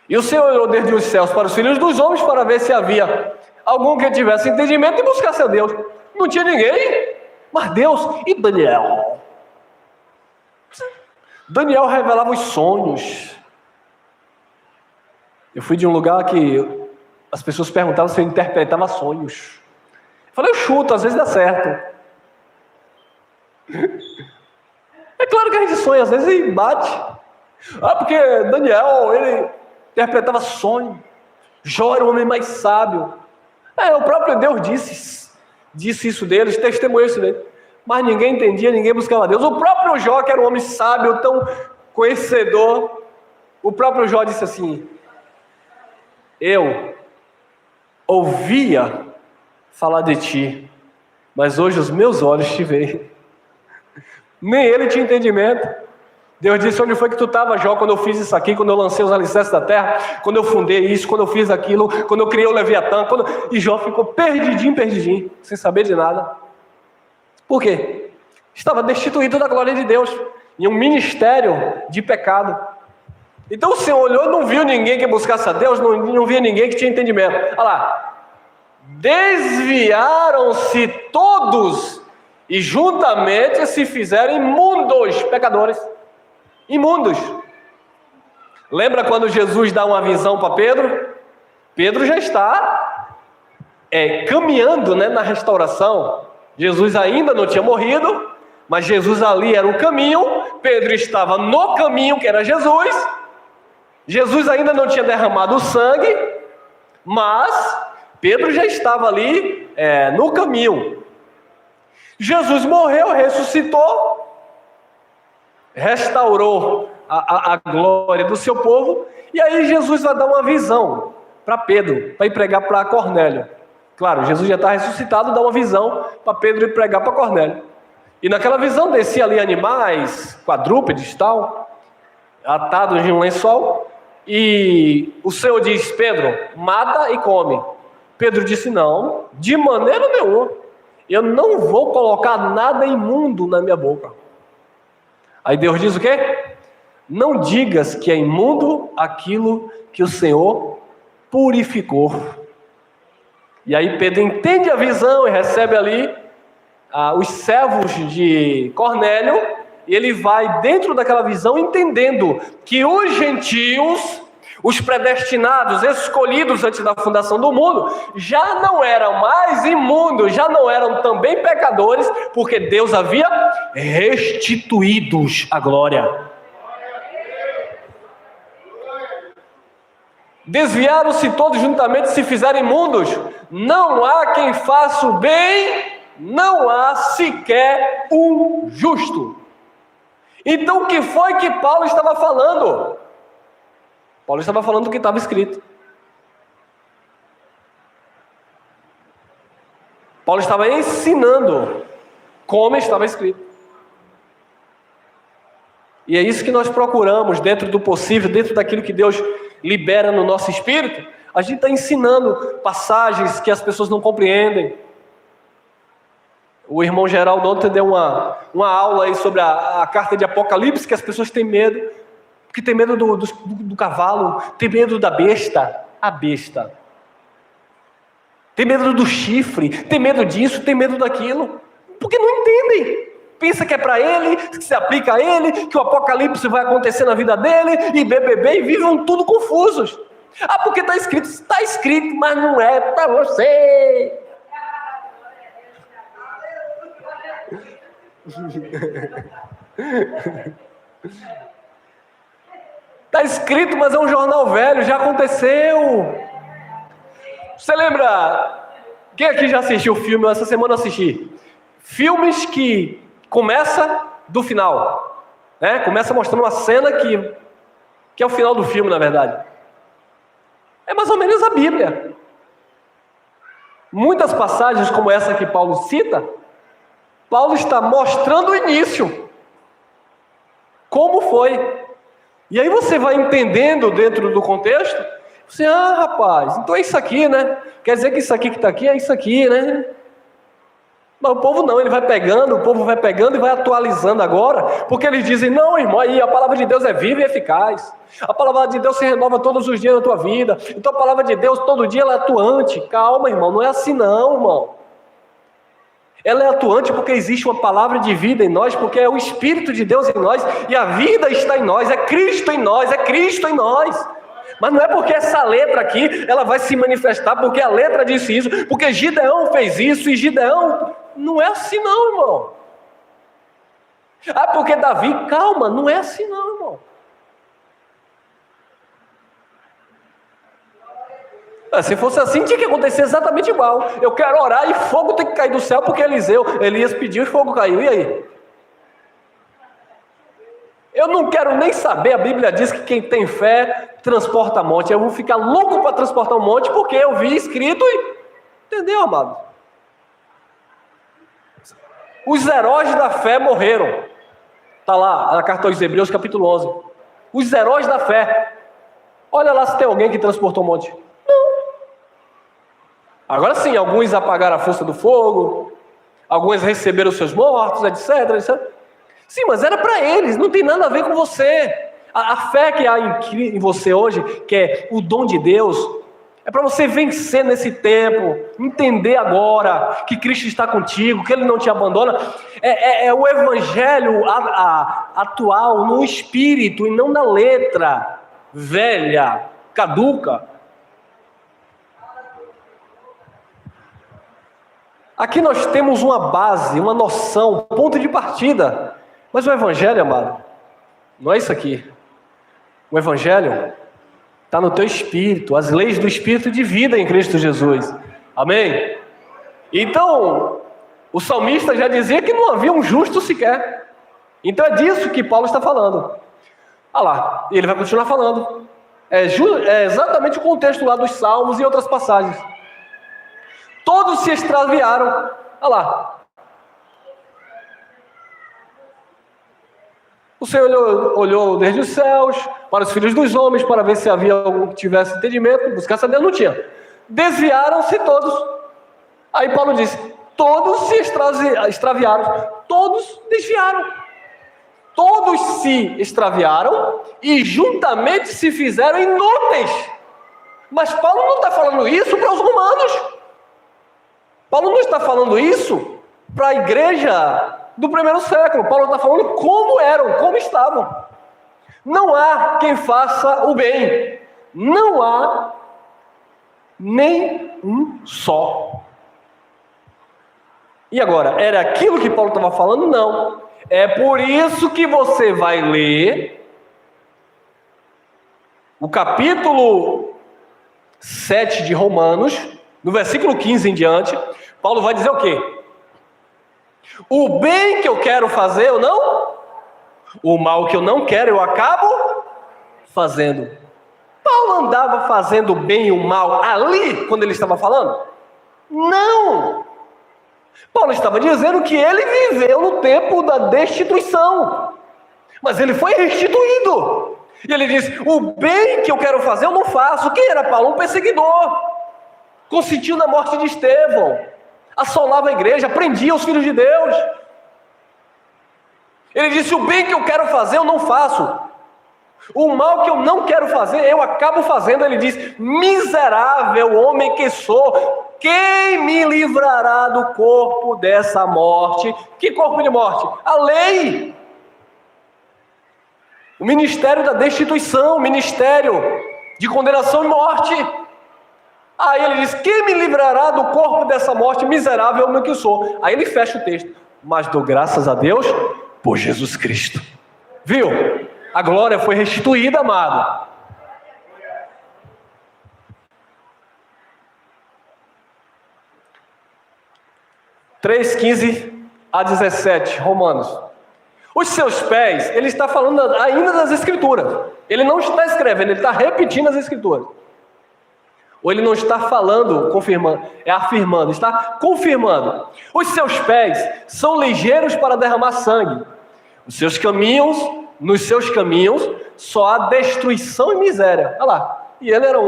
E o Senhor olhou desde os céus para os filhos dos homens para ver se havia algum que tivesse entendimento e buscasse a Deus. Não tinha ninguém. Mas Deus, e Daniel? Daniel revelava os sonhos. Eu fui de um lugar que as pessoas perguntavam se eu interpretava sonhos. Eu falei: eu chuto, às vezes dá certo. É claro que a gente sonha, às vezes e bate. Porque Daniel, ele interpretava sonho. Jó era o homem mais sábio. O próprio Deus disse isso deles, testemunhou isso dele. Mas ninguém entendia, ninguém buscava Deus. O próprio Jó, que era um homem sábio, tão conhecedor, o próprio Jó disse assim: eu ouvia falar de ti, mas hoje os meus olhos te veem. Nem ele tinha entendimento. Deus disse: onde foi que tu estava, Jó, quando eu fiz isso aqui, quando eu lancei os alicerces da terra, quando eu fundei isso, quando eu fiz aquilo, quando eu criei o Leviatã, E Jó ficou perdidinho, sem saber de nada. Por quê? Estava destituído da glória de Deus, em um ministério de pecado. Então o Senhor olhou e não viu ninguém que buscasse a Deus, não via ninguém que tinha entendimento. Olha lá: desviaram-se todos e juntamente se fizeram imundos, pecadores, imundos. Lembra quando Jesus dá uma visão para Pedro? Pedro já está caminhando, na restauração. Jesus ainda não tinha morrido, mas Jesus ali era o caminho. Pedro estava no caminho, que era Jesus. Jesus ainda não tinha derramado o sangue, mas Pedro já estava ali no caminho. Jesus morreu, ressuscitou, restaurou a glória do seu povo, e aí Jesus vai dar uma visão para Pedro, para ir pregar para Cornélio. Claro, Jesus já está ressuscitado, dá uma visão para Pedro ir pregar para Cornélio. E naquela visão descia ali animais, quadrúpedes e tal, atados em um lençol, e o Senhor diz: Pedro, mata e come. Pedro disse: não, de maneira nenhuma, eu não vou colocar nada imundo na minha boca. Aí Deus diz o quê? Não digas que é imundo aquilo que o Senhor purificou. E aí Pedro entende a visão e recebe ali os servos de Cornélio, e ele vai dentro daquela visão entendendo que os gentios, os predestinados, escolhidos antes da fundação do mundo, já não eram mais imundos, já não eram também pecadores, porque Deus havia restituídos a glória. Desviaram-se todos juntamente, se fizerem imundos. Não há quem faça o bem, não há sequer um justo. Então o que foi que Paulo estava falando? Paulo estava falando do que estava escrito. Paulo estava ensinando como estava escrito. E é isso que nós procuramos, dentro do possível, dentro daquilo que Deus libera no nosso espírito. A gente está ensinando passagens que as pessoas não compreendem. O irmão Geraldo ontem deu uma aula aí sobre a carta de Apocalipse, que as pessoas têm medo, porque tem medo do cavalo, tem medo da besta, a besta. Tem medo do chifre, tem medo disso, tem medo daquilo, porque não entendem. Pensa que é para ele, que se aplica a ele, que o apocalipse vai acontecer na vida dele, e e vivam tudo confusos. Ah, porque está escrito, mas não é para você. Está escrito, mas é um jornal velho, já aconteceu. Você lembra? Quem aqui já assistiu o filme? Essa semana eu assisti. Filmes que começa do final, né? Começa mostrando uma cena que é o final do filme, na verdade. É mais ou menos a Bíblia. Muitas passagens como essa que Paulo cita, Paulo está mostrando o início. Como foi. E aí você vai entendendo dentro do contexto, você, rapaz, então é isso aqui, né? Quer dizer que isso aqui que está aqui é isso aqui, né? Mas o povo não, ele vai pegando, o povo vai pegando e vai atualizando agora, porque eles dizem, não, irmão, aí a palavra de Deus é viva e eficaz. A palavra de Deus se renova todos os dias na tua vida. Então a palavra de Deus todo dia ela é atuante. Calma, irmão, não é assim não, irmão. Ela é atuante porque existe uma palavra de vida em nós, porque é o Espírito de Deus em nós, e a vida está em nós, é Cristo em nós, é Cristo em nós. Mas não é porque essa letra aqui, ela vai se manifestar, porque a letra disse isso, porque Gideão fez isso, e Gideão... Não é assim não, irmão. Ah, porque Davi... Calma, não é assim não, irmão. Se fosse assim, tinha que acontecer exatamente igual. Eu quero orar e fogo tem que cair do céu, porque Elias pediu e fogo caiu. E aí? Eu não quero nem saber, a Bíblia diz que quem tem fé transporta monte. Eu vou ficar louco para transportar um monte, porque eu vi escrito e... Entendeu, amado? Os heróis da fé morreram. Está lá, na carta aos Hebreus, capítulo 11. Os heróis da fé. Olha lá se tem alguém que transportou um monte. Não. Agora sim, alguns apagaram a força do fogo, alguns receberam seus mortos, etc, etc. Sim, mas era para eles, não tem nada a ver com você. A fé que há em você hoje, que é o dom de Deus, é para você vencer nesse tempo, entender agora que Cristo está contigo, que Ele não te abandona. É o evangelho atual no espírito e não na letra velha, caduca. Aqui nós temos uma base, uma noção, um ponto de partida. Mas o evangelho, amado, não é isso aqui. O evangelho está no teu espírito, as leis do espírito de vida em Cristo Jesus. Amém? Então, o salmista já dizia que não havia um justo sequer. Então é disso que Paulo está falando. Olha lá, e ele vai continuar falando. É exatamente o contexto lá dos salmos e outras passagens. Todos se extraviaram. Olha lá. O Senhor olhou desde os céus para os filhos dos homens, para ver se havia algum que tivesse entendimento, buscar saber, não tinha. Desviaram-se todos. Aí Paulo disse, todos se extraviaram, todos desviaram. Todos se extraviaram e juntamente se fizeram inúteis. Mas Paulo não está falando isso para os romanos. Paulo não está falando isso para a igreja do primeiro século. Paulo está falando como eram, como estavam. Não há quem faça o bem. Não há nem um só. E agora, era aquilo que Paulo estava falando? Não. É por isso que você vai ler o capítulo 7 de Romanos, no versículo 15 em diante. Paulo vai dizer o quê? O bem que eu quero fazer, eu não. O mal que eu não quero, eu acabo fazendo. Paulo andava fazendo o bem e o mal ali, quando ele estava falando? Não! Paulo estava dizendo que ele viveu no tempo da destituição. Mas ele foi restituído. E ele diz, o bem que eu quero fazer, eu não faço. Quem era Paulo? Um perseguidor. Consentiu na morte de Estevão. Assolava a igreja, prendia os filhos de Deus. Ele disse, o bem que eu quero fazer, eu não faço. O mal que eu não quero fazer, eu acabo fazendo. Ele diz, miserável homem que sou, quem me livrará do corpo dessa morte? Que corpo de morte? A lei. O ministério da destituição, o ministério de condenação e morte. Aí ele diz, quem me livrará do corpo dessa morte? Miserável homem que sou. Aí ele fecha o texto, mas dou graças a Deus por Jesus Cristo. Viu? A glória foi restituída, amado. (3, 15 a 17, Romanos). Os seus pés, ele está falando ainda das Escrituras. Ele não está escrevendo, ele está repetindo as Escrituras. Ou ele não está falando, confirmando, é afirmando, está confirmando. Os seus pés são ligeiros para derramar sangue. Os seus caminhos, nos seus caminhos, só há destruição e miséria. Olha lá, e ele era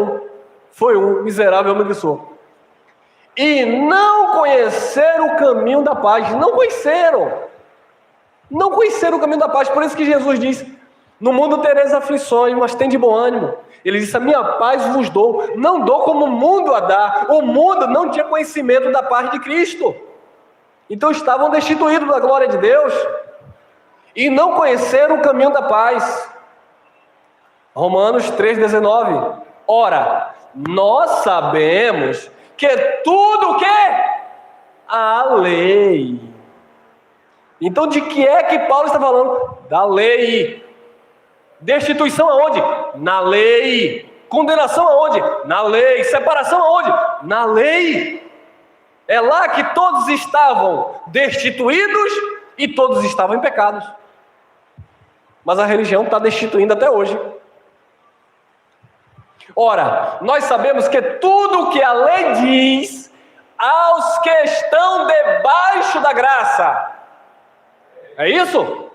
foi um miserável homem que sou. E não conheceram o caminho da paz. Não conheceram. Não conheceram o caminho da paz. Por isso que Jesus diz, no mundo tereis aflições, mas tem de bom ânimo. Ele disse, a minha paz vos dou. Não dou como o mundo a dá. O mundo não tinha conhecimento da paz de Cristo. Então estavam destituídos da glória de Deus. E não conheceram o caminho da paz. Romanos 3,19. Ora, nós sabemos que tudo o quê? A lei. Então de que é que Paulo está falando? Da lei. Destituição aonde? Na lei. Condenação aonde? Na lei. Separação aonde? Na lei. É lá que todos estavam destituídos e todos estavam em pecados. Mas a religião está destituindo até hoje. Ora, nós sabemos que tudo o que a lei diz aos que estão debaixo da graça. É isso?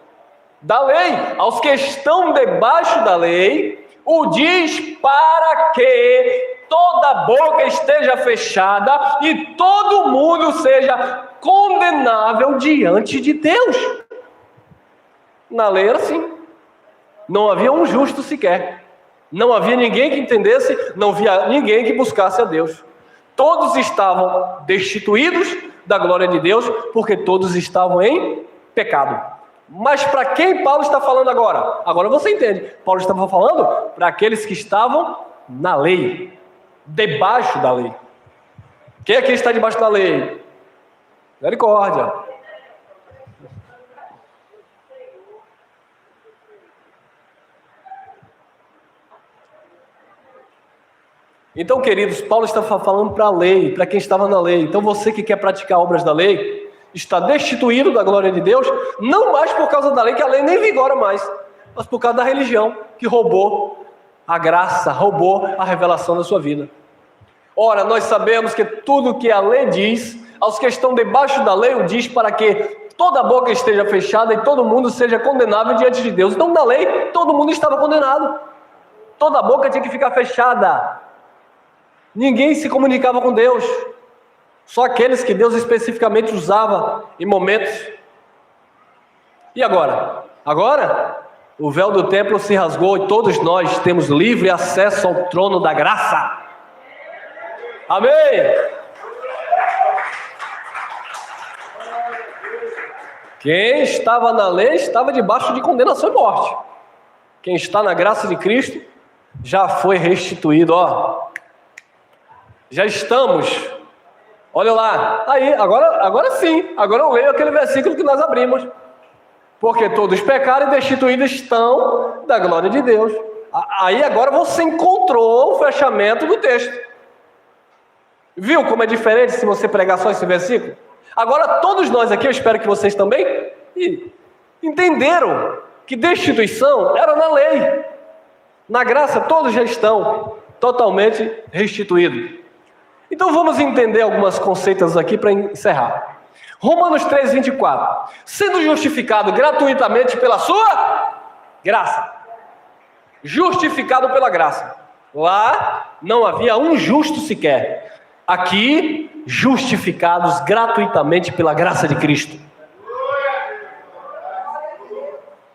Da lei. Aos que estão debaixo da lei, o diz para que toda boca esteja fechada e todo mundo seja condenável diante de Deus. Na lei era assim. Não havia um justo sequer. Não havia ninguém que entendesse, não havia ninguém que buscasse a Deus. Todos estavam destituídos da glória de Deus, porque todos estavam em pecado. Mas para quem Paulo está falando agora? Agora você entende. Paulo estava falando para aqueles que estavam na lei, debaixo da lei. Quem aqui está debaixo da lei? Misericórdia. Então, queridos, Paulo está falando para a lei, para quem estava na lei. Então, você que quer praticar obras da lei, está destituído da glória de Deus, não mais por causa da lei, que a lei nem vigora mais, mas por causa da religião, que roubou a graça, roubou a revelação da sua vida. Ora, nós sabemos que tudo que a lei diz, aos que estão debaixo da lei, o diz para que toda boca esteja fechada e todo mundo seja condenável diante de Deus. Então, na lei, todo mundo estava condenado. Toda boca tinha que ficar fechada. Ninguém se comunicava com Deus. Só aqueles que Deus especificamente usava em momentos. E agora? Agora, o véu do templo se rasgou e todos nós temos livre acesso ao trono da graça. Amém? Quem estava na lei estava debaixo de condenação e morte. Quem está na graça de Cristo já foi restituído, ó. Já estamos. Olha lá. Aí, agora sim. Agora eu leio aquele versículo que nós abrimos. Porque todos pecaram e destituídos estão da glória de Deus. Aí agora você encontrou o fechamento do texto. Viu como é diferente se você pregar só esse versículo? Agora todos nós aqui, eu espero que vocês também, entenderam que destituição era na lei. Na graça todos já estão totalmente restituídos. Então vamos entender algumas conceitos aqui para encerrar. Romanos 3:24. Sendo justificado gratuitamente pela sua graça. Justificado pela graça. Lá não havia um justo sequer. Aqui, justificados gratuitamente pela graça de Cristo.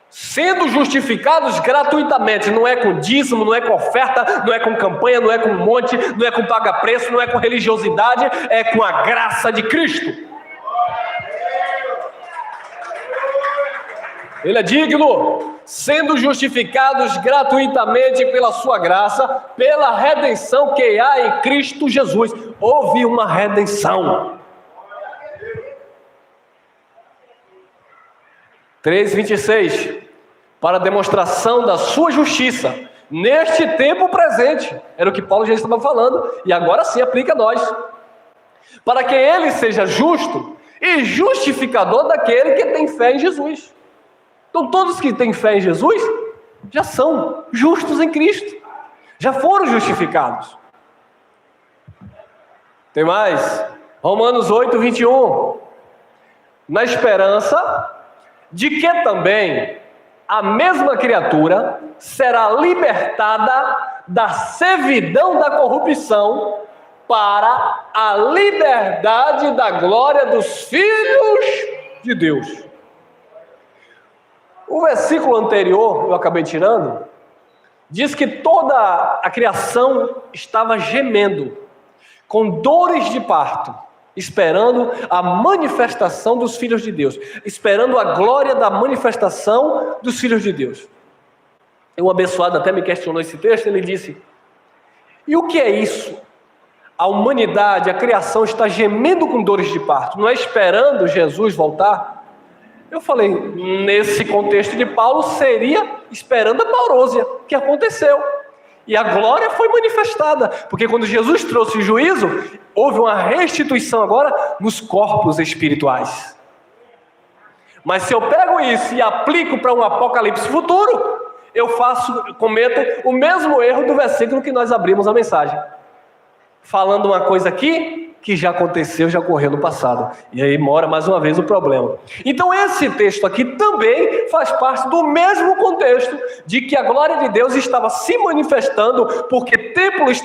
Sendo justificados gratuitamente, não é com dízimo, não é com oferta, não é com campanha, não é com monte, não é com paga-preço, não é com religiosidade, é com a graça de Cristo. Ele é digno, sendo justificados gratuitamente pela sua graça, pela redenção que há em Cristo Jesus. Houve uma redenção. 3:26. Para demonstração da sua justiça, neste tempo presente. Era o que Paulo já estava falando, e agora sim aplica a nós. Para que ele seja justo e justificador daquele que tem fé em Jesus. Então todos que têm fé em Jesus já são justos em Cristo, já foram justificados. Tem mais? Romanos 8:21. Na esperança de que também a mesma criatura será libertada da servidão da corrupção para a liberdade da glória dos filhos de Deus. O versículo anterior, eu acabei tirando, diz que toda a criação estava gemendo, com dores de parto, esperando a manifestação dos filhos de Deus, esperando a glória da manifestação dos filhos de Deus. Um abençoado até me questionou esse texto, ele disse: e o que é isso? A humanidade, a criação está gemendo com dores de parto, não é esperando Jesus voltar? Eu falei, nesse contexto de Paulo, seria esperando a parousia, que aconteceu. E a glória foi manifestada, porque quando Jesus trouxe o juízo, houve uma restituição agora nos corpos espirituais. Mas se eu pego isso e aplico para um apocalipse futuro, cometo o mesmo erro do versículo que nós abrimos a mensagem. Falando uma coisa aqui que já aconteceu, já ocorreu no passado. E aí mora mais uma vez o problema. Então esse texto aqui também faz parte do mesmo contexto de que a glória de Deus estava se manifestando, porque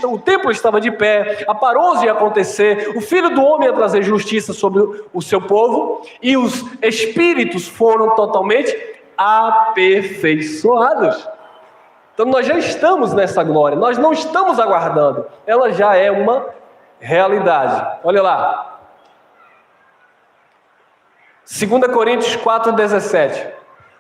o templo estava de pé, a parousia ia acontecer, o Filho do Homem ia trazer justiça sobre o seu povo, e os espíritos foram totalmente aperfeiçoados. Então nós já estamos nessa glória, nós não estamos aguardando, ela já é uma realidade. Olha lá, 2 Coríntios 4:17.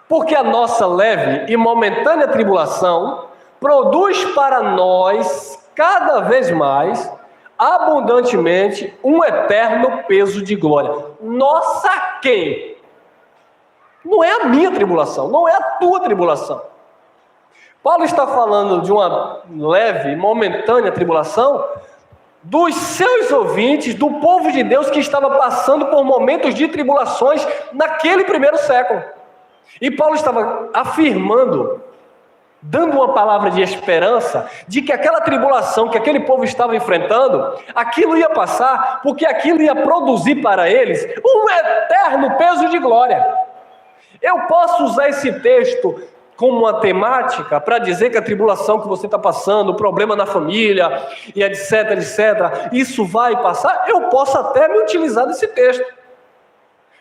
Porque a nossa leve e momentânea tribulação produz para nós cada vez mais abundantemente um eterno peso de glória. Nossa quem? Não é a minha tribulação, não é a tua tribulação. Paulo está falando de uma leve e momentânea tribulação dos seus ouvintes, do povo de Deus que estava passando por momentos de tribulações naquele primeiro século. E Paulo estava afirmando, dando uma palavra de esperança, de que aquela tribulação que aquele povo estava enfrentando, aquilo ia passar, porque aquilo ia produzir para eles um eterno peso de glória. Eu posso usar esse texto como uma temática para dizer que a tribulação que você está passando, o problema na família, e etc, etc, isso vai passar? Eu posso até me utilizar desse texto.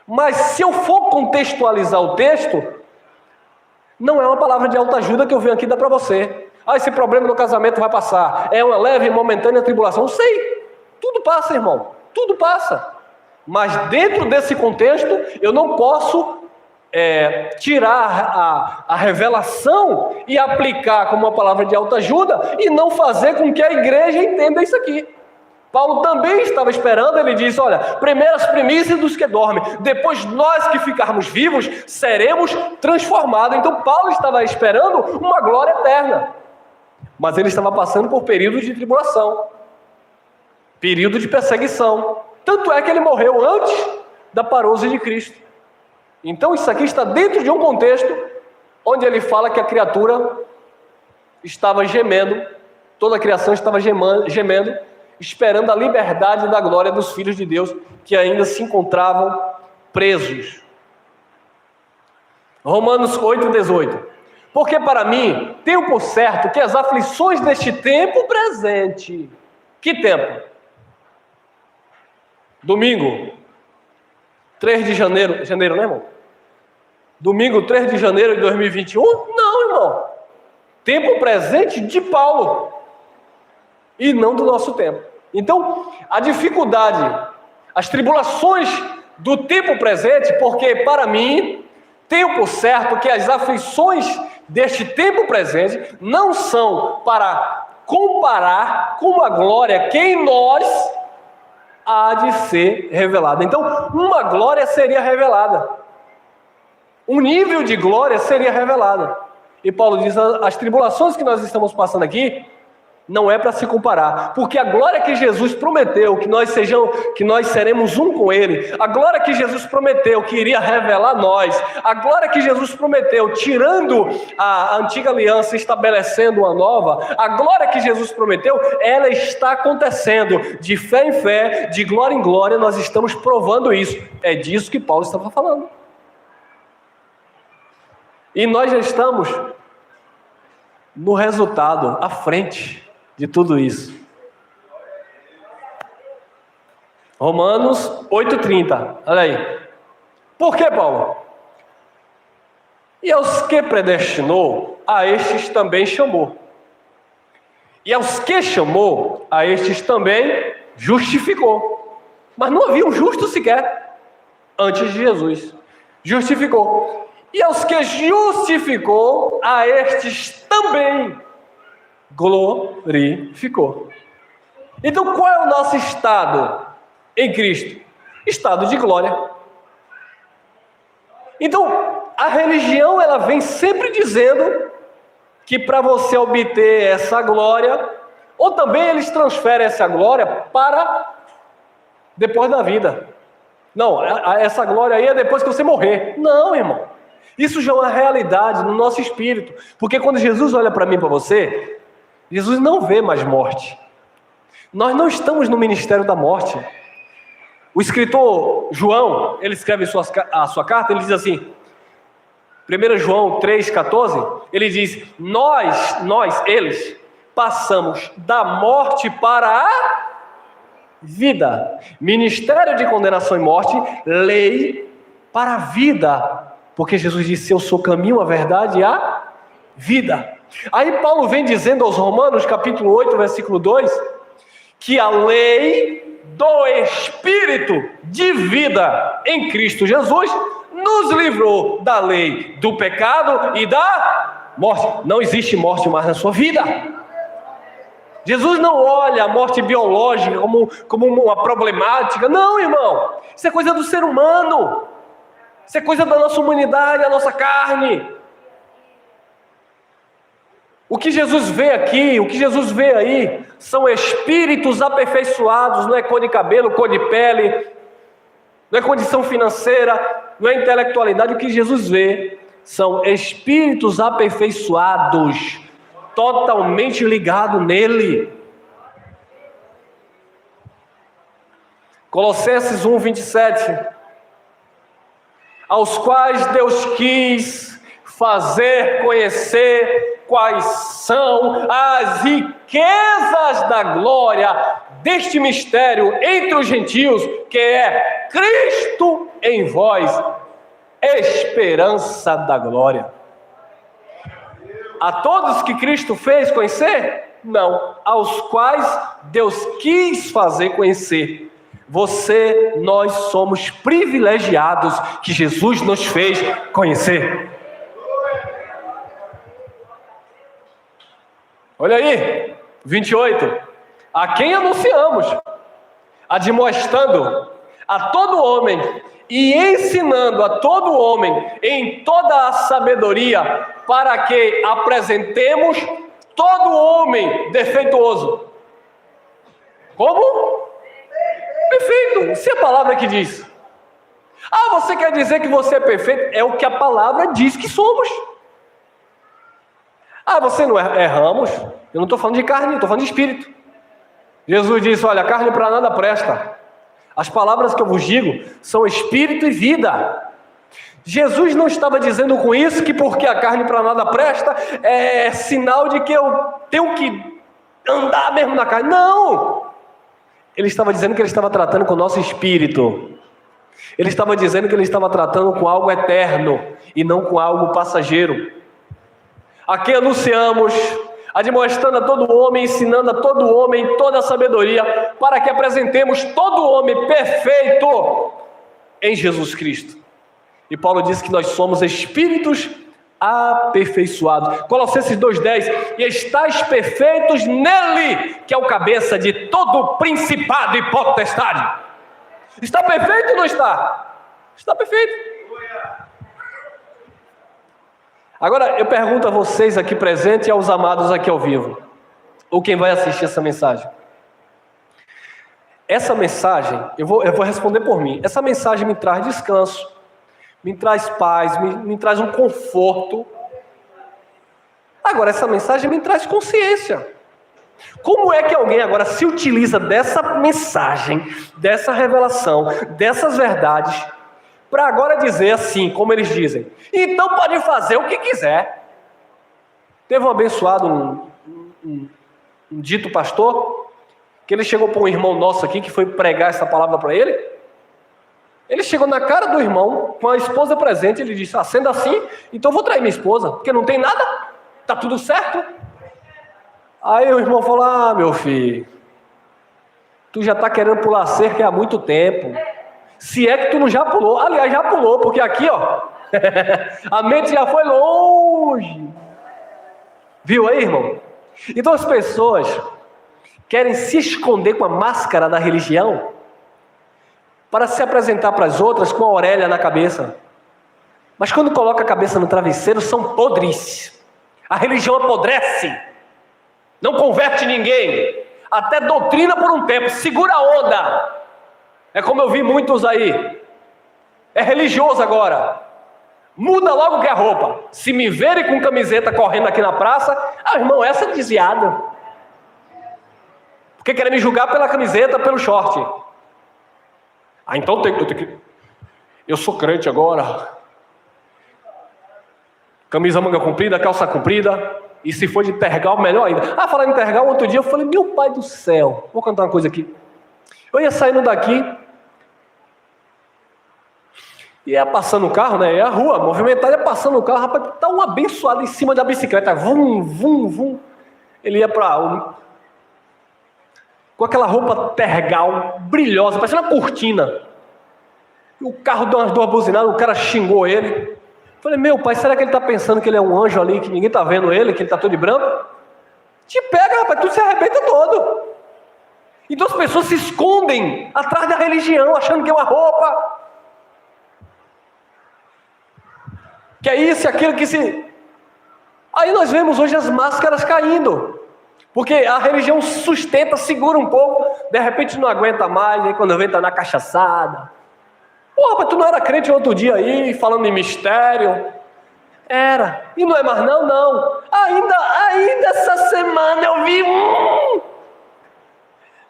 Mas se eu for contextualizar o texto, não é uma palavra de autoajuda que eu venho aqui dar para você. Esse problema no casamento vai passar. É uma leve e momentânea tribulação. Eu sei, tudo passa, irmão, tudo passa. Mas dentro desse contexto, eu não posso tirar a revelação e aplicar como uma palavra de autoajuda e não fazer com que a igreja entenda isso aqui. Paulo também estava esperando, ele diz, olha, primeiro as primícias dos que dormem, depois nós que ficarmos vivos seremos transformados. Então Paulo estava esperando uma glória eterna, mas ele estava passando por períodos de tribulação, período de perseguição, tanto é que ele morreu antes da parousia de Cristo. Então isso aqui está dentro de um contexto onde ele fala que a criatura estava gemendo, toda a criação estava gemendo, esperando a liberdade da glória dos filhos de Deus que ainda se encontravam presos. Romanos 8,18. Porque para mim, tenho por certo que as aflições deste tempo presente... Que tempo? Domingo, 3 de janeiro... Janeiro, né, irmão? Domingo, 3 de janeiro de 2021? Não, irmão. Tempo presente de Paulo. E não do nosso tempo. Então, a dificuldade, as tribulações do tempo presente, porque para mim, tenho por certo que as aflições deste tempo presente não são para comparar com a glória que em nós há de ser revelada. Então, uma glória seria revelada. Um nível de glória seria revelado. E Paulo diz, as tribulações que nós estamos passando aqui, não é para se comparar, porque a glória que Jesus prometeu, que nós seremos um com Ele, a glória que Jesus prometeu, que iria revelar nós, a glória que Jesus prometeu, tirando a antiga aliança, estabelecendo uma nova, a glória que Jesus prometeu, ela está acontecendo, de fé em fé, de glória em glória, nós estamos provando isso, é disso que Paulo estava falando. E nós já estamos no resultado, à frente de tudo isso. Romanos 8,30. Olha aí. Por que, Paulo? E aos que predestinou, a estes também chamou. E aos que chamou, a estes também justificou. Mas não havia um justo sequer antes de Jesus. Justificou. E aos que justificou, a estes também glorificou. Então qual é o nosso estado em Cristo? Estado de glória. Então a religião ela vem sempre dizendo que para você obter essa glória, ou também eles transferem essa glória para depois da vida. Não, essa glória aí é depois que você morrer. Não, irmão. Isso já é uma realidade no nosso espírito. Porque quando Jesus olha para mim e para você, Jesus não vê mais morte. Nós não estamos no ministério da morte. O escritor João, ele escreve a sua carta, ele diz assim, 1 João 3,14, ele diz, eles, passamos da morte para a vida. Ministério de condenação e morte, lei para a vida. Porque Jesus disse, eu sou o caminho, a verdade e a vida. Aí Paulo vem dizendo aos Romanos, capítulo 8, versículo 2, que a lei do Espírito de vida em Cristo Jesus nos livrou da lei do pecado e da morte. Não existe morte mais na sua vida. Jesus não olha a morte biológica como uma problemática. Não, irmão. Isso é coisa do ser humano. Isso é coisa da nossa humanidade, da nossa carne. O que Jesus vê aqui, o que Jesus vê aí, são espíritos aperfeiçoados, não é cor de cabelo, cor de pele, não é condição financeira, não é intelectualidade. O que Jesus vê são espíritos aperfeiçoados, totalmente ligados nele. Colossenses 1:27. Aos quais Deus quis fazer conhecer quais são as riquezas da glória deste mistério entre os gentios, que é Cristo em vós, esperança da glória. A todos que Cristo fez conhecer? Não. Aos quais Deus quis fazer conhecer. nós somos privilegiados que Jesus nos fez conhecer. Olha aí, 28. A quem anunciamos, admoestando a todo homem e ensinando a todo homem em toda a sabedoria, para que apresentemos todo homem defeituoso. Como? Perfeito. Isso é a palavra que diz. Ah, você quer dizer que você é perfeito? É o que a palavra diz que somos. Ah, você não erramos? Eu não estou falando de carne, eu estou falando de espírito. Jesus disse, olha, a carne para nada presta. As palavras que eu vos digo são espírito e vida. Jesus não estava dizendo com isso que porque a carne para nada presta é sinal de que eu tenho que andar mesmo na carne. Não! Ele estava dizendo que ele estava tratando com o nosso espírito. Ele estava dizendo que ele estava tratando com algo eterno e não com algo passageiro. A quem anunciamos, admoestando a todo homem, ensinando a todo homem toda a sabedoria, para que apresentemos todo homem perfeito em Jesus Cristo. E Paulo diz que nós somos espíritos aperfeiçoados. Colossenses 2,10, e estáis perfeitos nele, que é o cabeça de todo principado e potestade. Está perfeito ou não está? Está perfeito. Agora, eu pergunto a vocês aqui presentes e aos amados aqui ao vivo, ou quem vai assistir essa mensagem. Essa mensagem, eu vou responder por mim. Essa mensagem me traz descanso, me traz paz, me traz um conforto. Agora, essa mensagem me traz consciência. Como é que alguém agora se utiliza dessa mensagem, dessa revelação, dessas verdades, para agora dizer assim, como eles dizem, então pode fazer o que quiser. Teve um abençoado, um dito pastor, que ele chegou para um irmão nosso aqui, que foi pregar essa palavra para ele. Ele chegou na cara do irmão, com a esposa presente, ele disse, sendo assim, então eu vou trair minha esposa, porque não tem nada, está tudo certo. Aí o irmão falou, meu filho, tu já está querendo pular cerca há muito tempo. Se é que tu não já pulou, aliás, já pulou, porque aqui, ó, a mente já foi longe. Viu aí, irmão? Então as pessoas querem se esconder com a máscara da religião para se apresentar para as outras com a orelha na cabeça. Mas quando coloca a cabeça no travesseiro, são podres. A religião apodrece, não converte ninguém, até doutrina por um tempo, segura a onda. É como eu vi muitos aí, é religioso agora, muda logo que a roupa. Se me verem com camiseta correndo aqui na praça, irmão, essa é desviada. Porque querem me julgar pela camiseta, pelo short. Então eu sou crente agora. Camisa manga comprida, calça comprida, e se for de tergal, melhor ainda. Falando em tergal, outro dia eu falei, meu pai do céu, vou contar uma coisa aqui. Eu ia saindo daqui, ia passando o carro, né? A rua movimentada, ia passando o carro, rapaz, tá um abençoado em cima da bicicleta, vum, vum, vum. Ele ia com aquela roupa tergal, brilhosa, parecendo uma cortina. E o carro deu umas duas buzinadas, o cara xingou ele. Falei, meu pai, será que ele está pensando que ele é um anjo ali, que ninguém está vendo ele, que ele está todo de branco? Te pega, rapaz, tu se arrebenta todo. Então as pessoas se escondem atrás da religião, achando que é uma roupa. Que é isso, aquilo que se... Aí nós vemos hoje as máscaras caindo. Porque a religião sustenta, segura um pouco, de repente não aguenta mais, aí quando vem tá na cachaçada. Pô, mas tu não era crente outro dia aí, falando em mistério? Era. E não é mais não, não. Ainda essa semana eu vi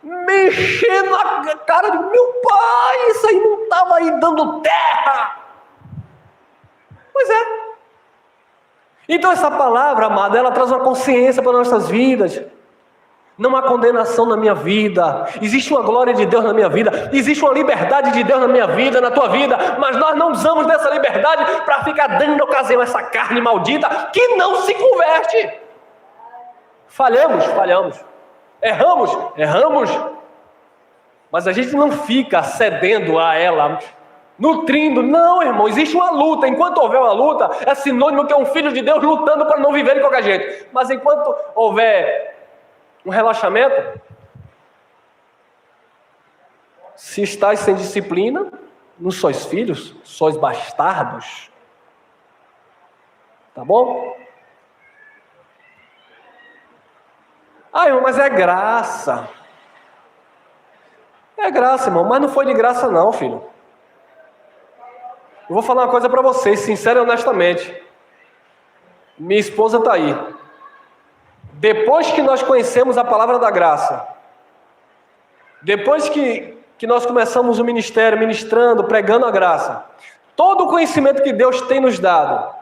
mexendo a cara de meu pai, isso aí não estava aí dando terra. Pois é. Então essa palavra, amada, ela traz uma consciência para nossas vidas. Não há condenação na minha vida, existe uma glória de Deus na minha vida, existe uma liberdade de Deus na minha vida, na tua vida, mas nós não usamos dessa liberdade para ficar dando ocasião a essa carne maldita que não se converte. Falhamos, erramos, Mas a gente não fica cedendo a ela, nutrindo. Não, irmão, existe uma luta. Enquanto houver uma luta, é sinônimo que é um filho de Deus lutando para não viver de qualquer jeito. Mas enquanto houver um relaxamento, se estáis sem disciplina, não sois filhos, sois bastardos. Tá bom? Ah, irmão, mas é graça. É graça, irmão, mas não foi de graça não, filho. Eu vou falar uma coisa para vocês, sincero e honestamente. Minha esposa está aí. Depois que nós conhecemos a palavra da graça, depois que nós começamos o ministério, ministrando, pregando a graça, todo o conhecimento que Deus tem nos dado,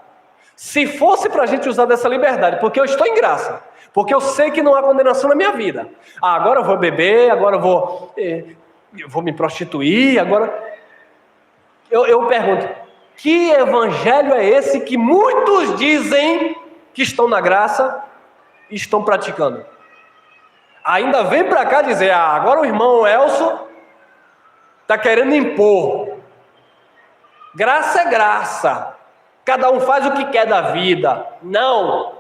se fosse para a gente usar dessa liberdade, porque eu estou em graça, porque eu sei que não há condenação na minha vida. Ah, agora eu vou beber, agora eu vou me prostituir, agora... Eu pergunto, que evangelho é esse que muitos dizem que estão na graça e estão praticando? Ainda vem para cá dizer, agora o irmão Elcio está querendo impor. Graça é graça. Cada um faz o que quer da vida. Não.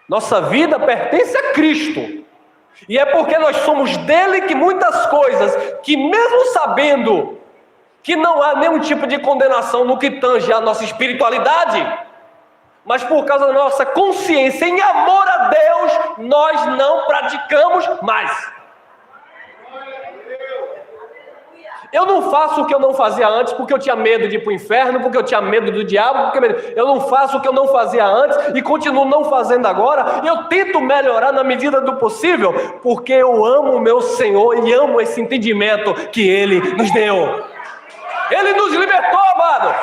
Nossa vida pertence a Cristo. E é porque nós somos dele que muitas coisas, que mesmo sabendo que não há nenhum tipo de condenação no que tange a nossa espiritualidade, mas por causa da nossa consciência em amor a Deus, nós não praticamos mais. Eu não faço o que eu não fazia antes porque eu tinha medo de ir para o inferno, porque eu tinha medo do diabo, eu não faço o que eu não fazia antes e continuo não fazendo agora. Eu tento melhorar na medida do possível, porque eu amo o meu Senhor e amo esse entendimento que Ele nos deu. Ele nos libertou, amado.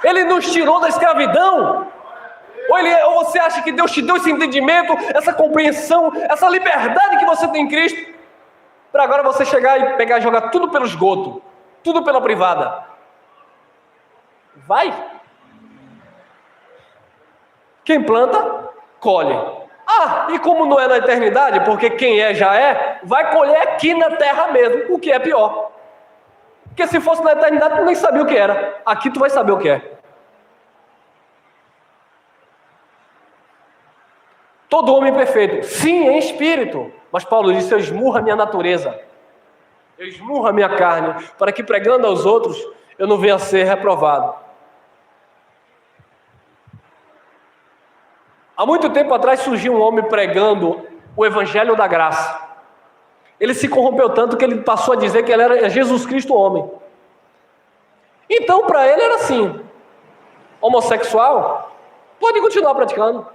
Ele nos tirou da escravidão. Ou você acha que Deus te deu esse entendimento, essa compreensão, essa liberdade que você tem em Cristo, para agora você chegar e pegar e jogar tudo pelo esgoto, tudo pela privada? Vai. Quem planta, colhe. E como não é na eternidade, porque quem é já é, vai colher aqui na terra mesmo, o que é pior. Porque se fosse na eternidade, tu nem sabia o que era. Aqui tu vai saber o que é. Todo homem perfeito, sim, em espírito. Mas Paulo disse, eu esmurro a minha natureza. Eu esmurro a minha carne, para que pregando aos outros, eu não venha a ser reprovado. Há muito tempo atrás surgiu um homem pregando o evangelho da graça. Ele se corrompeu tanto que ele passou a dizer que ele era Jesus Cristo homem. Então para ele era assim, homossexual, pode continuar praticando.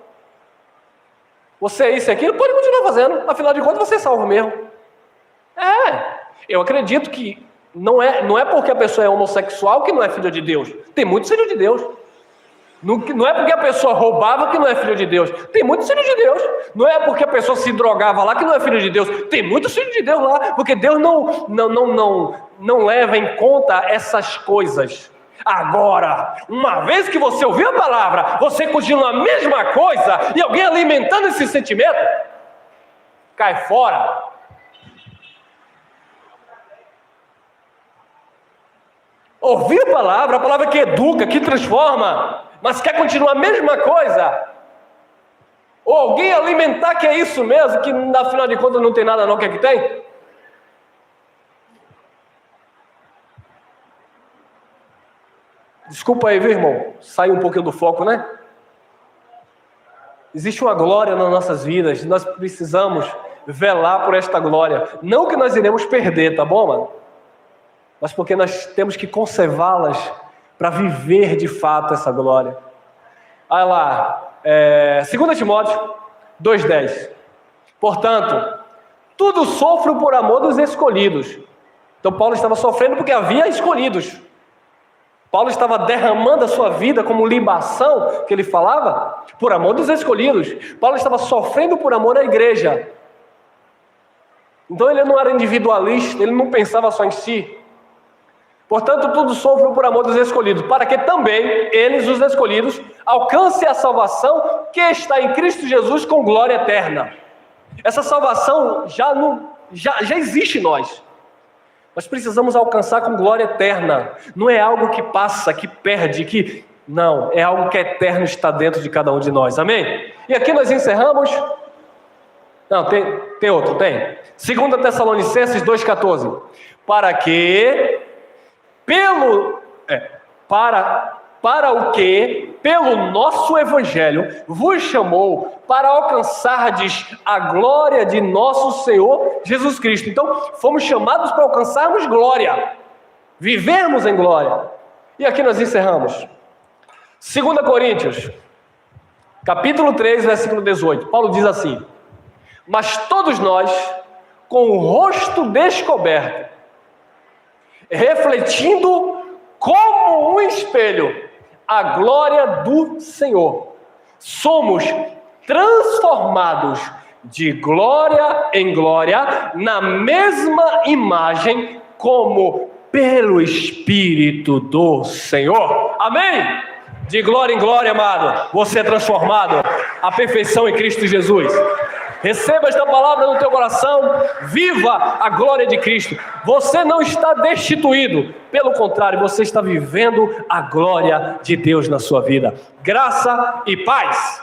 Você é isso e aquilo, pode continuar fazendo. Afinal de contas, você é salvo mesmo. Eu acredito que não é porque a pessoa é homossexual que não é filho de Deus. Tem muitos filhos de Deus. Não é porque a pessoa roubava que não é filho de Deus. Tem muitos filhos de Deus. Não é porque a pessoa se drogava lá que não é filho de Deus. Tem muitos filhos de Deus lá. Porque Deus não leva em conta essas coisas. Agora, uma vez que você ouviu a palavra, você continua a mesma coisa e alguém alimentando esse sentimento, cai fora. Ouviu a palavra que educa, que transforma, mas quer continuar a mesma coisa. Ou alguém alimentar que é isso mesmo, que afinal de contas não tem nada não, o que é que tem? Desculpa aí, viu, irmão? Sai um pouquinho do foco, né? Existe uma glória nas nossas vidas. Nós precisamos velar por esta glória. Não que nós iremos perder, tá bom, mano? Mas porque nós temos que conservá-las para viver de fato essa glória. Olha lá, 2 Timóteo 2,10. Portanto, tudo sofro por amor dos escolhidos. Então Paulo estava sofrendo porque havia escolhidos. Paulo estava derramando a sua vida como libação, que ele falava, por amor dos escolhidos. Paulo estava sofrendo por amor à igreja. Então ele não era individualista, ele não pensava só em si. Portanto, tudo sofro por amor dos escolhidos, para que também eles, os escolhidos, alcancem a salvação que está em Cristo Jesus com glória eterna. Essa salvação já existe em nós. Nós precisamos alcançar com glória eterna. Não é algo que passa, que perde, Não, é algo que é eterno, está dentro de cada um de nós. Amém? E aqui nós encerramos... Não, tem outro, tem. 2 Tessalonicenses 2,14. Para que... Para o que, pelo nosso Evangelho, vos chamou para alcançardes a glória de nosso Senhor Jesus Cristo. Então, fomos chamados para alcançarmos glória, vivermos em glória. E aqui nós encerramos. 2 Coríntios, capítulo 3, versículo 18. Paulo diz assim: mas todos nós, com o rosto descoberto, refletindo como um espelho a glória do Senhor, somos transformados de glória em glória na mesma imagem, como pelo Espírito do Senhor. Amém? De glória em glória, amado, você é transformado à perfeição em Cristo Jesus. Receba esta palavra no teu coração, viva a glória de Cristo. Você não está destituído, pelo contrário, você está vivendo a glória de Deus na sua vida. Graça e paz.